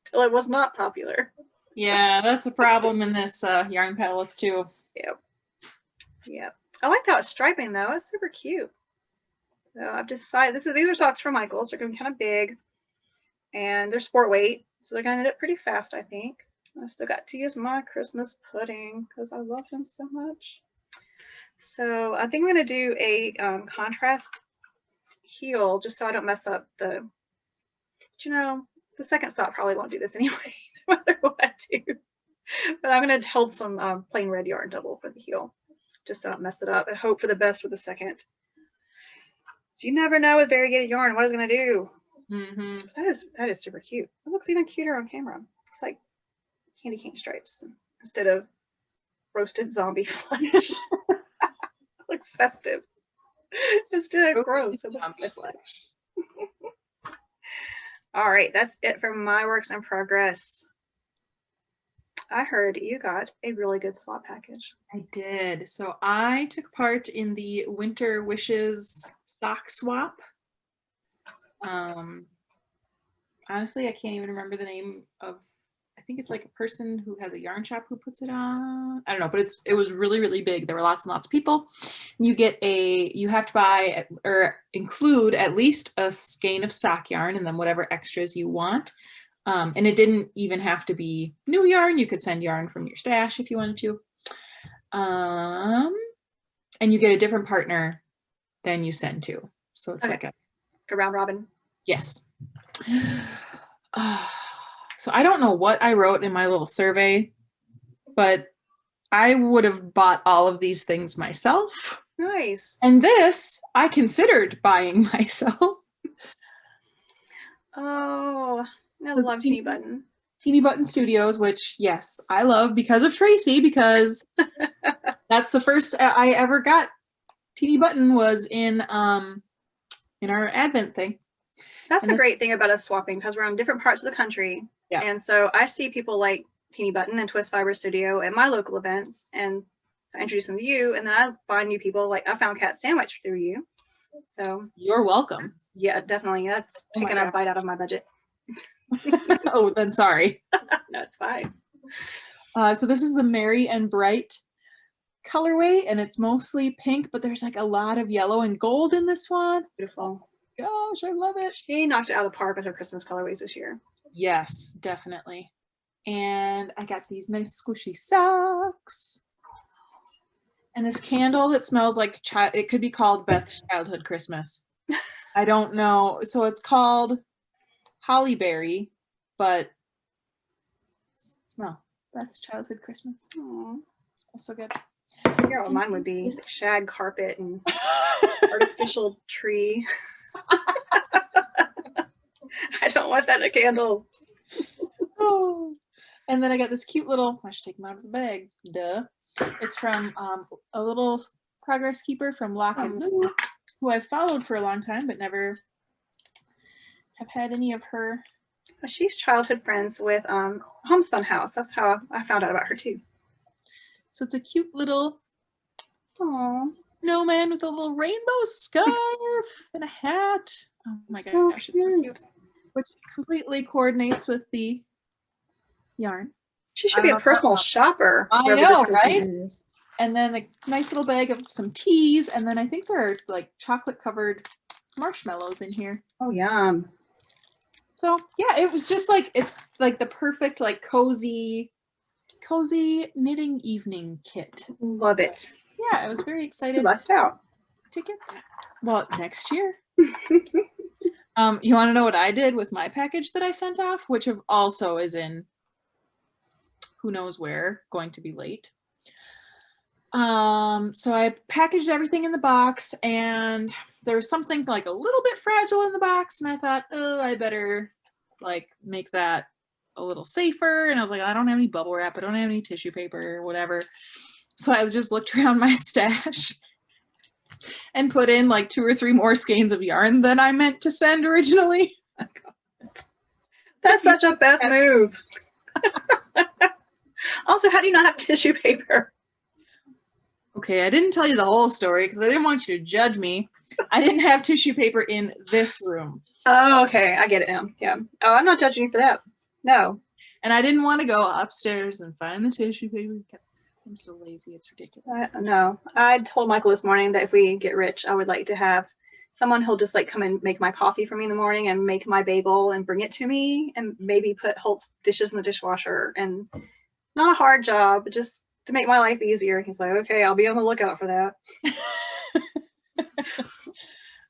till it was not popular. Yeah, that's a problem in this yarn palace too. Yep. I like that striping though. It's super cute. So I've decided these are socks from Michael's. They're gonna be kind of big, and they're sport weight, so they're gonna knit up pretty fast, I think. I still got to use my Christmas pudding because I love him so much. So I think I'm gonna do a contrast heel just so I don't mess up the. The second stop probably won't do this anyway, no matter what I do. But I'm gonna hold some plain red yarn double for the heel, just so I don't mess it up, and hope for the best with the second. So you never know with variegated yarn what it's gonna do. Mm-hmm. That is super cute. It looks even cuter on camera. It's like candy cane stripes instead of roasted zombie flesh. It looks festive. Instead of gross, it looks festive. All right, that's it for my works in progress. I heard you got a really good swap package. I did. So I took part in the Winter Wishes sock swap. Honestly, I can't even remember the name of. I think it's like a person who has a yarn shop who puts it on. I don't know, but it was really, really big. There were lots and lots of people. You have to buy or include at least a skein of sock yarn and then whatever extras you want. And it didn't even have to be new yarn. You could send yarn from your stash if you wanted to. And you get a different partner than you send to. So it's like a round robin. Yes. So I don't know what I wrote in my little survey, but I would have bought all of these things myself. Nice. And this I considered buying myself. Oh, I love Teeny Button. Teeny Button Studios, which, yes, I love because of Tracy, because that's the first I ever got. Teeny Button was in our Advent thing. That's a great thing about us swapping, because we're on different parts of the country. Yeah. And so I see people like Teeny Button and Twist Fiber Studio at my local events, and I introduce them to you, and then I find new people. Like I found Cat Sandwich through you. So You're welcome. yeah, definitely. That's taking a bite out of my budget. Oh, then sorry. No, it's fine. So this is the Merry and Bright colorway, and it's mostly pink, but there's like a lot of yellow and gold in this one. Beautiful. Gosh, I love it. She knocked it out of the park with her Christmas colorways this year. Yes, definitely. And I got these nice squishy socks. And this candle that smells like it could be called Beth's Childhood Christmas. I don't know. So it's called Hollyberry, but smell Beth's Childhood Christmas. Aww. Smells so good. I forget what mine would be. Shag carpet and artificial tree. I don't want that in a candle. Oh. And then I got this cute little, I should take them out of the bag. Duh. It's from a little progress keeper from Lock and Lou, who I've followed for a long time, but never have had any of her. She's childhood friends with Homespun House. That's how I found out about her too. So it's a cute little snowman with a little rainbow scarf and a hat. Oh my gosh, it's so cute. Which completely coordinates with the yarn. She should be a personal shopper. I know, right? And then a nice little bag of some teas, and then I think there are like chocolate covered marshmallows in here. Oh, yum. So yeah, it was just like, it's like the perfect like cozy knitting evening kit. Love it. Yeah, I was very excited. Left out. To get that. Well, next year. You want to know what I did with my package that I sent off, which also is in who knows where, going to be late. So I packaged everything in the box, and there was something like a little bit fragile in the box, and I thought, oh, I better like make that a little safer. And I was like, I don't have any bubble wrap, I don't have any tissue paper or whatever. So I just looked around my stash and put in like 2 or 3 more skeins of yarn than I meant to send originally. That's such a Beth move. Also, how do you not have tissue paper? Okay, I didn't tell you the whole story because I didn't want you to judge me. I didn't have tissue paper in this room. Oh, okay. I get it now. Yeah. Oh, I'm not judging you for that. No. And I didn't want to go upstairs and find the tissue paper. I'm so lazy. It's ridiculous. No. I told Michael this morning that if we get rich, I would like to have someone who'll just like come and make my coffee for me in the morning and make my bagel and bring it to me, and maybe put Holt's dishes in the dishwasher. And not a hard job, but just to make my life easier. He's like, okay, I'll be on the lookout for that.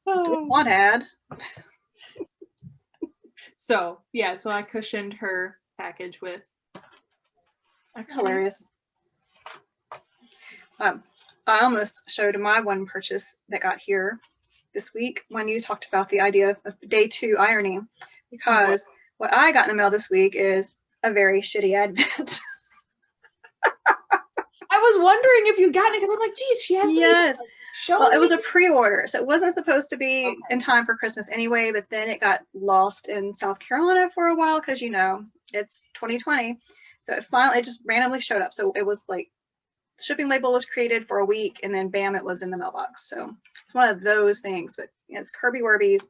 One ad. So yeah, so I cushioned her package with extra. Hilarious. I almost showed my one purchase that got here this week when you talked about the idea of day 2 ironing, because what I got in the mail this week is a very shitty advent. I was wondering if you'd gotten it because I'm like, geez, she hasn't. Yes. Well, it was a pre-order, so it wasn't supposed to be in time for Christmas anyway, but then it got lost in South Carolina for a while because, you know, it's 2020. So it just randomly showed up. So it was like, the shipping label was created for a week, and then bam, it was in the mailbox. So it's one of those things, but it's Kirby Werby's.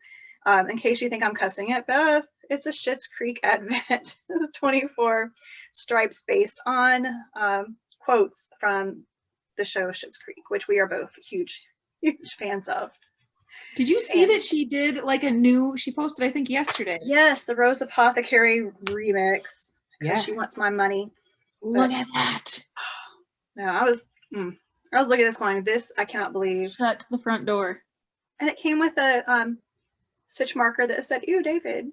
In case you think I'm cussing it, Beth, it's a Schitt's Creek advent. It's 24 stripes based on quotes from the show Schitt's Creek, which we are both huge fans of. Did you see that she did like she posted, I think yesterday. Yes, the Rose Apothecary remix. Yes. She wants my money. Look at that. No, I was looking at this going, this I cannot believe. Shut the front door. And it came with a stitch marker that said, "Ew, David."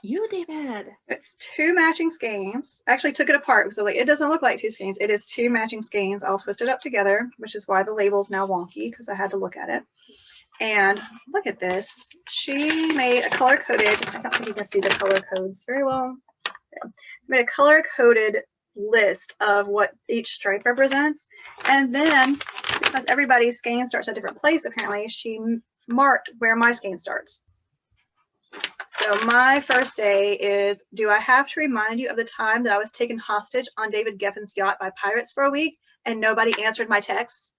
You, David. It's 2 matching skeins. I actually took it apart because it doesn't look like 2 skeins. It is 2 matching skeins all twisted up together, which is why the label's now wonky, because I had to look at it. And look at this. She made a color-coded, I don't think you can see the color codes very well. Yeah. Made a color-coded list of what each stripe represents. And then, because everybody's skein starts at a different place, apparently, she marked where my skein starts. So my first day is, do I have to remind you of the time that I was taken hostage on David Geffen's yacht by pirates for a week and nobody answered my texts?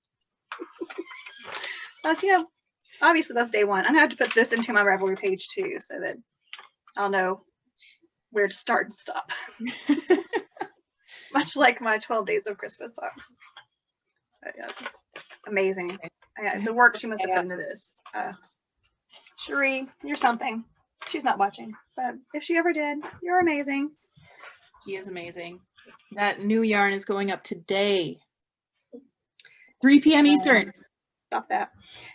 That's, you know, obviously that's day one. I'm gonna have to put this into my Ravelry page too, so that I'll know where to start and stop. Much like my 12 days of Christmas socks. But, yeah, amazing. Yeah, the work she must have put into this. Cherie, you're something. She's not watching, but if she ever did, you're amazing. She is amazing. That new yarn is going up today. 3 p.m. Eastern. Stop that.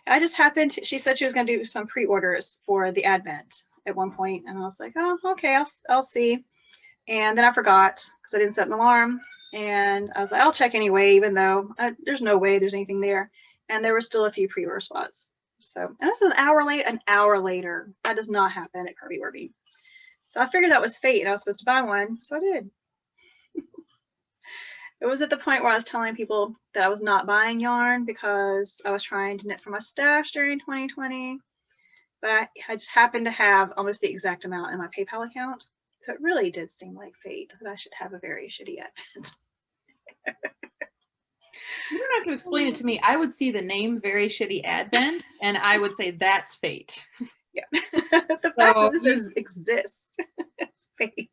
I just happened to, she said she was going to do some pre-orders for the Advent at one point, and I was like, oh, okay, I'll see. And then I forgot because I didn't set an alarm, and I was like, I'll check anyway, even though there's no way there's anything there. And there were still a few pre-order spots. So, and this is an hour later. That does not happen at Kirby Werby. So I figured that was fate and I was supposed to buy one, so I did. It was at the point where I was telling people that I was not buying yarn because I was trying to knit for my stash during 2020, but I just happened to have almost the exact amount in my PayPal account. So it really did seem like fate that I should have a very shitty Advent. You don't have to explain it to me. I would see the name Very Shitty Advent and I would say that's fate. Yeah. The fact that this exists, it's fate.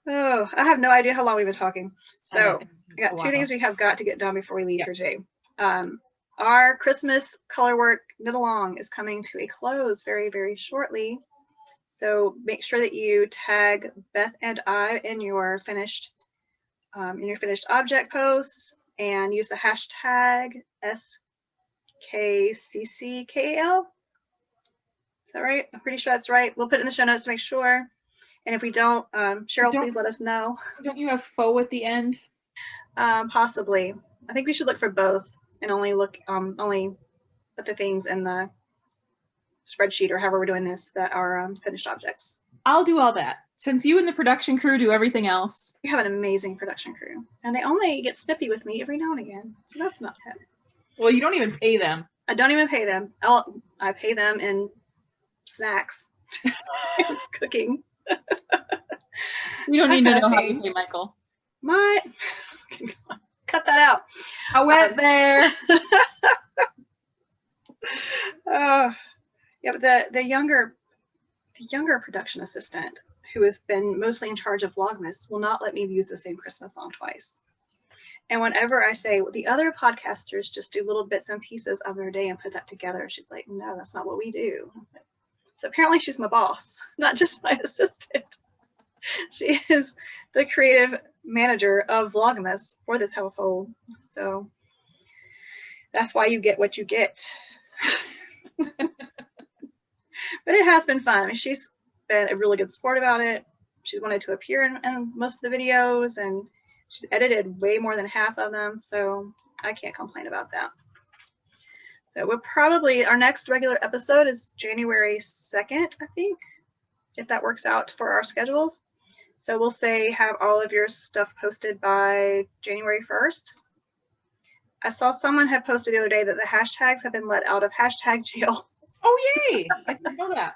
Oh, I have no idea how long we've been talking. So I got two things we have got to get done before we leave for today. Our Christmas color work knit along is coming to a close very, very shortly. So make sure that you tag Beth and I in your finished object posts and use the hashtag SKCCKAL. Is that right? I'm pretty sure that's right. We'll put it in the show notes to make sure. And if we don't, Cheryl, please let us know. Don't you have faux at the end? Possibly. I think we should look for both and only put the things in the spreadsheet or however we're doing this that are finished objects. I'll do all that. Since you and the production crew do everything else. We have an amazing production crew. And they only get snippy with me every now and again. So that's not bad. Well, you don't even pay them. I don't even pay them. I pay them in snacks. Cooking. We don't need to know how you pay Michael. Cut that out. I went there. Yeah, but the younger production assistant, who has been mostly in charge of Vlogmas, will not let me use the same Christmas song twice. And whenever I say, well, the other podcasters just do little bits and pieces of their day and put that together, she's like, no, that's not what we do. So apparently she's my boss, not just my assistant. She is the creative manager of Vlogmas for this household. So that's why you get what you get. But it has been fun. I mean, she's been a really good sport about it. She's wanted to appear in most of the videos, and she's edited way more than half of them. So I can't complain about that. So we'll probably, our next regular episode is January 2nd, I think, if that works out for our schedules. So we'll say have all of your stuff posted by January 1st. I saw someone had posted the other day that the hashtags have been let out of hashtag jail. Oh, yay. I didn't know that.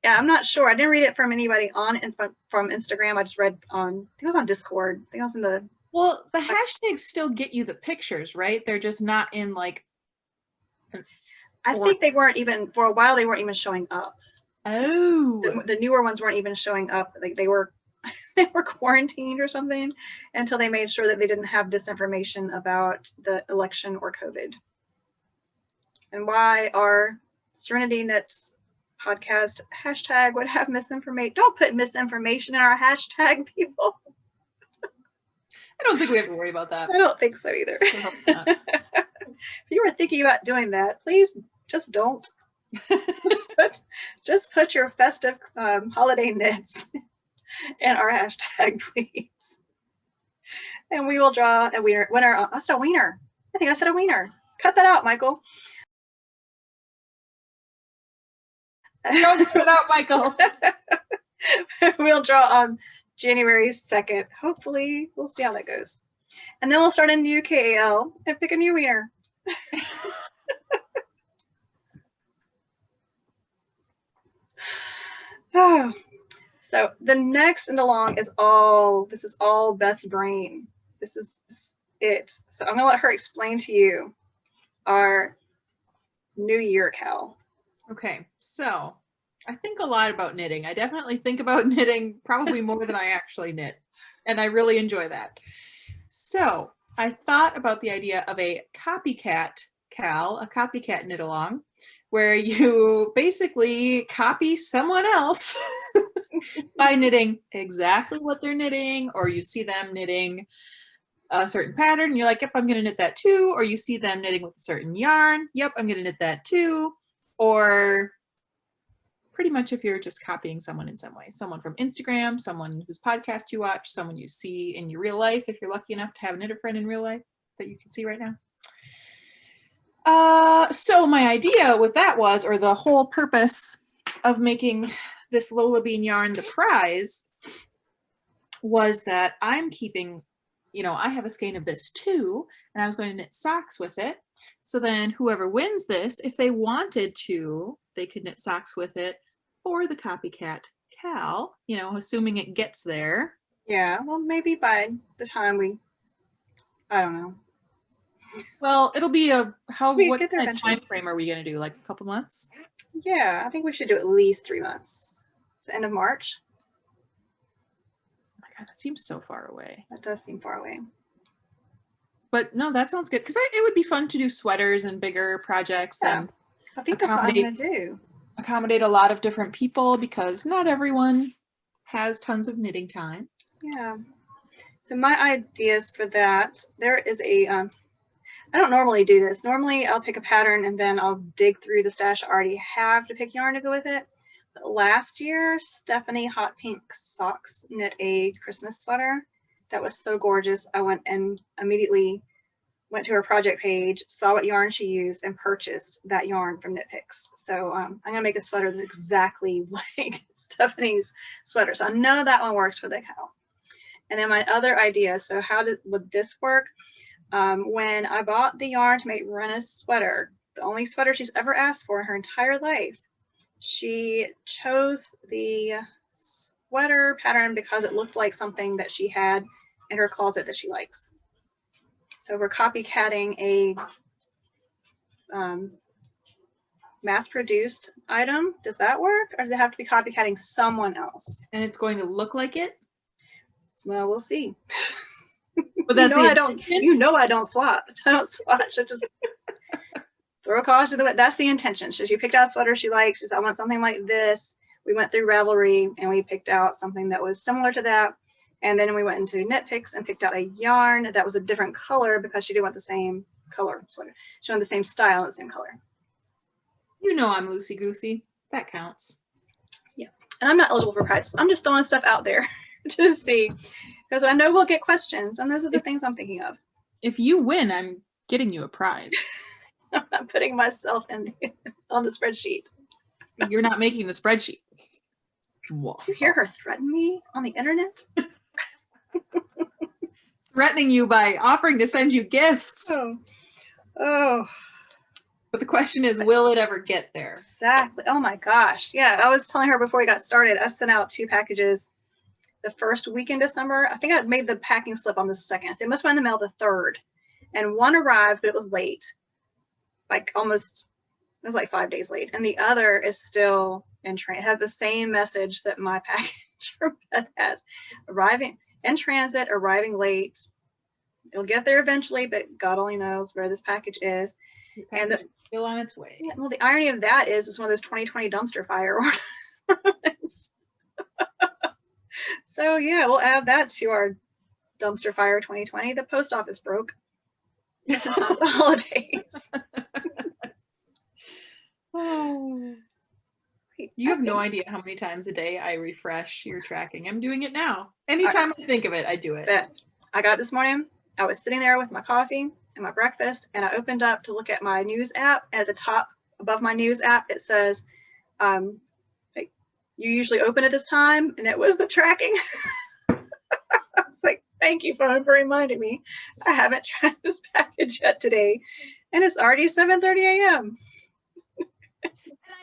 Yeah, I'm not sure. I didn't read it from anybody from Instagram. I just read on, I think it was on Discord. I think it was in the. Well, the hashtags still get you the pictures, right? They're just not in like. I think they weren't even, for a while, they weren't even showing up. Oh. The newer ones weren't even showing up. Like they were quarantined or something until they made sure that they didn't have disinformation about the election or COVID. And why our Serenity Knits podcast hashtag would have misinformation. Don't put misinformation in our hashtag, people. I don't think we have to worry about that. I don't think so either. If you were thinking about doing that, please just don't. just put your festive holiday knits in our hashtag, please. And we will draw a winner. I said a wiener. I think I said a wiener. Cut that out, Michael. Don't cut it out, Michael. We'll draw on January 2nd. Hopefully, we'll see how that goes. And then we'll start a new KAL and pick a new wiener. Oh. So the next and along is this is all Beth's brain. This is it. So I'm gonna let her explain to you our New Year Cowl. Okay, so I think a lot about knitting. I definitely think about knitting probably more than I actually knit, and I really enjoy that. So I thought about the idea of a copycat KAL, a copycat knit along, where you basically copy someone else by knitting exactly what they're knitting, or you see them knitting a certain pattern and you're like, yep, I'm going to knit that too. Or you see them knitting with a certain yarn. Yep, I'm going to knit that too. Or pretty much if you're just copying someone in some way, someone from Instagram, someone whose podcast you watch, someone you see in your real life, if you're lucky enough to have a knitter friend in real life that you can see right now. So my idea with that was, or the whole purpose of making this Lola Bean yarn the prize, was that I'm keeping, you know, I have a skein of this too, and I was going to knit socks with it. So then whoever wins this, if they wanted to, they could knit socks with it for the Copycat KAL, you know, assuming it gets there. Yeah, well, maybe by the time I don't know. Well, it'll be what get there kind of eventually. time frame are we going to do? Like a couple months? Yeah, I think we should do at least 3 months. It's the end of March. Oh my God, that seems so far away. That does seem far away. But no, that sounds good, because it would be fun to do sweaters and bigger projects. Yeah. And I think that's what I'm going to do. Accommodate a lot of different people, because not everyone has tons of knitting time. Yeah. So my ideas for that, there is I don't normally do this. Normally I'll pick a pattern and then I'll dig through the stash I already have to pick yarn to go with it. But last year, Stephanie Hot Pink Socks knit a Christmas sweater that was so gorgeous. I went and immediately went to her project page, saw what yarn she used, and purchased that yarn from Knit Picks. So I'm going to make a sweater that's exactly like Stephanie's sweater. So I know that one works for the KAL. And then my other idea, so would this work? When I bought the yarn to make Rena's sweater, the only sweater she's ever asked for in her entire life, she chose the sweater pattern because it looked like something that she had in her closet that she likes. So we're copycatting a mass-produced item. Does that work, or does it have to be copycatting someone else? And it's going to look like it? Well, we'll see. But that's I don't swatch. I don't swatch. I just throw caution to the wind. That's the intention. So she picked out a sweater she likes. She said, I want something like this. We went through Ravelry and we picked out something that was similar to that. And then we went into Knit Picks and picked out a yarn that was a different color because she didn't want the same color sweater. She wanted the same style and the same color. You know I'm loosey-goosey. That counts. Yeah. And I'm not eligible for prizes. I'm just throwing stuff out there to see. Because I know we'll get questions, and those are the things I'm thinking of. If you win, I'm getting you a prize. I'm putting myself on the spreadsheet. You're not making the spreadsheet. Did you hear her threaten me on the internet? Threatening you by offering to send you gifts. Oh. But the question is, will it ever get there? Exactly. Oh my gosh. Yeah, I was telling her before we got started, I sent out 2 packages the first week in December. I think I made the packing slip on the 2nd. So it must have been in the mail the 3rd. And one arrived, but it was late. Like it was like 5 days late. And the other is still in transit. It had the same message that my package from Beth has. Arriving in transit, arriving late. It'll get there eventually, but God only knows where this package is. And it's still on its way. Yeah, well, the irony of that is it's one of those 2020 dumpster fire orders. So yeah, we'll add that to our dumpster fire 2020. The post office broke just in time for the holidays. Oh. You have no idea how many times a day I refresh your tracking. I'm doing it now. Anytime I think of it, I do it. Beth, I got it this morning. I was sitting there with my coffee. and my breakfast, and I opened up to look at my news app. At the top above my news app, it says, like, you usually open at this time, and it was the tracking. I was like, thank you for reminding me. I haven't tracked this package yet today, and it's already 7:30 a.m.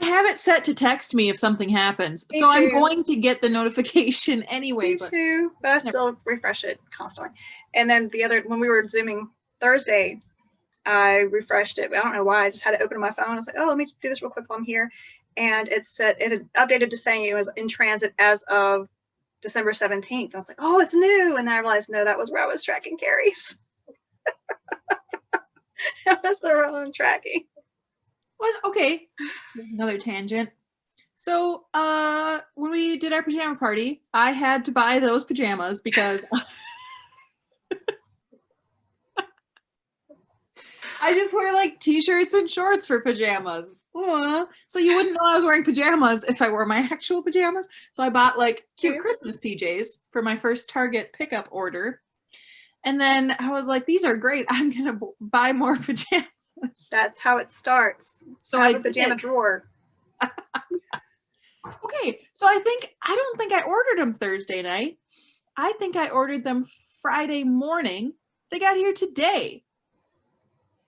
I have it set to text me if something happens. Me So I'm too. going to get the notification anyway. Me too, but I still refresh it constantly. And then when we were Zooming Thursday, I refreshed it, but I don't know why. I just had it open on my phone. I was like, oh, let me do this real quick while I'm here. And it said, it had updated to saying it was in transit as of December 17th. I was like, oh, it's new. And then I realized, no, that was where I was tracking Carrie's. That was the wrong tracking. What? Okay. Here's another tangent. So when we did our pajama party, I had to buy those pajamas because I just wear like t-shirts and shorts for pajamas. So you wouldn't know I was wearing pajamas if I wore my actual pajamas. So I bought like cute Christmas PJs for my first Target pickup order. And then I was like, these are great. I'm going to buy more pajamas. That's how it starts. So I I have a pajama drawer. Okay, so I don't think I ordered them Thursday night. I think I ordered them Friday morning. They got here today.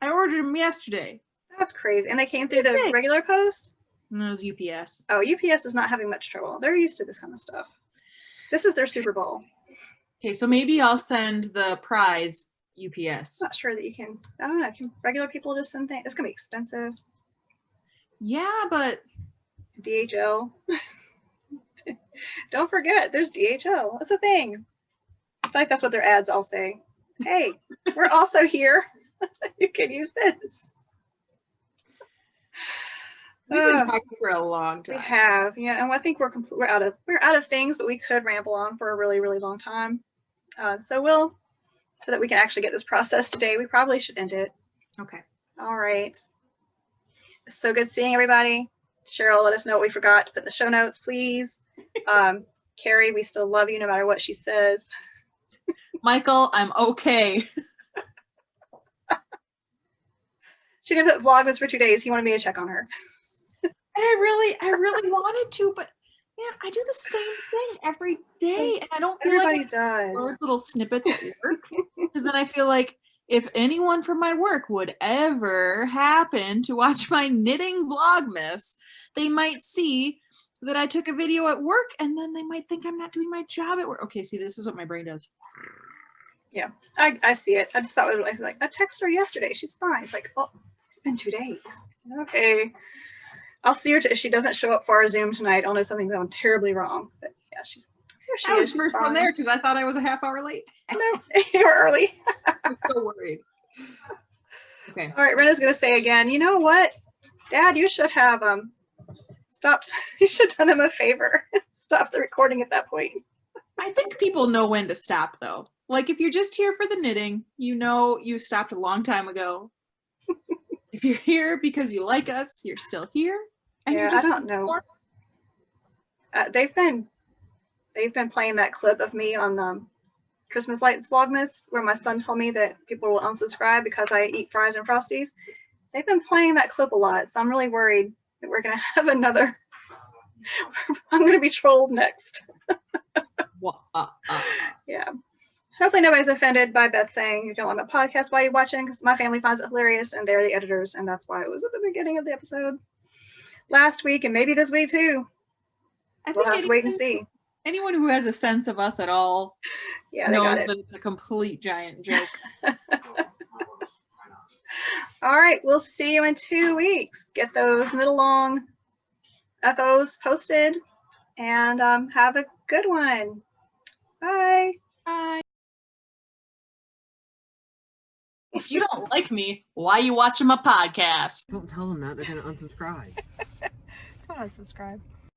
I ordered them yesterday. That's crazy. And they came through the regular post? And it was UPS. Oh, UPS is not having much trouble. They're used to this kind of stuff. This is their Super Bowl. Okay, so maybe I'll send the prize UPS. I'm not sure that you can, I don't know, can regular people just send things? It's going to be expensive. Yeah, but DHL. Don't forget, there's DHL. That's a thing. I feel like that's what their ads all say. Hey, we're also here. You can use this. we've been talking for a long time. We have, yeah, and I think we're out of things, but we could ramble on for a really, really long time. So that we can actually get this process today, we probably should end it. Okay. All right. So good seeing everybody. Cheryl, let us know what we forgot to put in the show notes, please. Carrie, we still love you no matter what she says. Michael, I'm okay. She didn't put Vlogmas for 2 days. He wanted me to check on her. I really wanted to, but man, I do the same thing every day, and I don't feel Everybody like does. those little snippets at work, because then I feel like if anyone from my work would ever happen to watch my knitting Vlogmas, they might see that I took a video at work, and then they might think I'm not doing my job at work. Okay, see, this is what my brain does. Yeah, I see it. I just thought it was like, I texted her yesterday. She's fine. It's like, oh, it's been 2 days. Okay. I'll see her if she doesn't show up for our Zoom tonight. I'll know something's going terribly wrong. But yeah, I was first one there because I thought I was a half hour late. No, you were early. I'm so worried. Okay. All right, Rena's going to say again, you know what? Dad, you should have stopped. You should have done them a favor. Stop the recording at that point. I think people know when to stop, though. Like, if you're just here for the knitting, you know you stopped a long time ago. If you're here because you like us, you're still here. And Yeah, I don't know. They've been playing that clip of me on Christmas Lights Vlogmas, where my son told me that people will unsubscribe because I eat fries and Frosties. They've been playing that clip a lot, so I'm really worried that we're going to have another. I'm going to be trolled next. Yeah. Hopefully nobody's offended by Beth saying you don't like my podcast while you're watching, because my family finds it hilarious and they're the editors, and that's why it was at the beginning of the episode last week and maybe this week too. We'll have to wait and see. Anyone who has a sense of us at all knows that it's a complete giant joke. All right, we'll see you in 2 weeks. Get those knit along FOs posted and have a good one. Bye. Bye. If you don't like me, why are you watching my podcast? Don't tell them that. They're going to unsubscribe. Don't unsubscribe.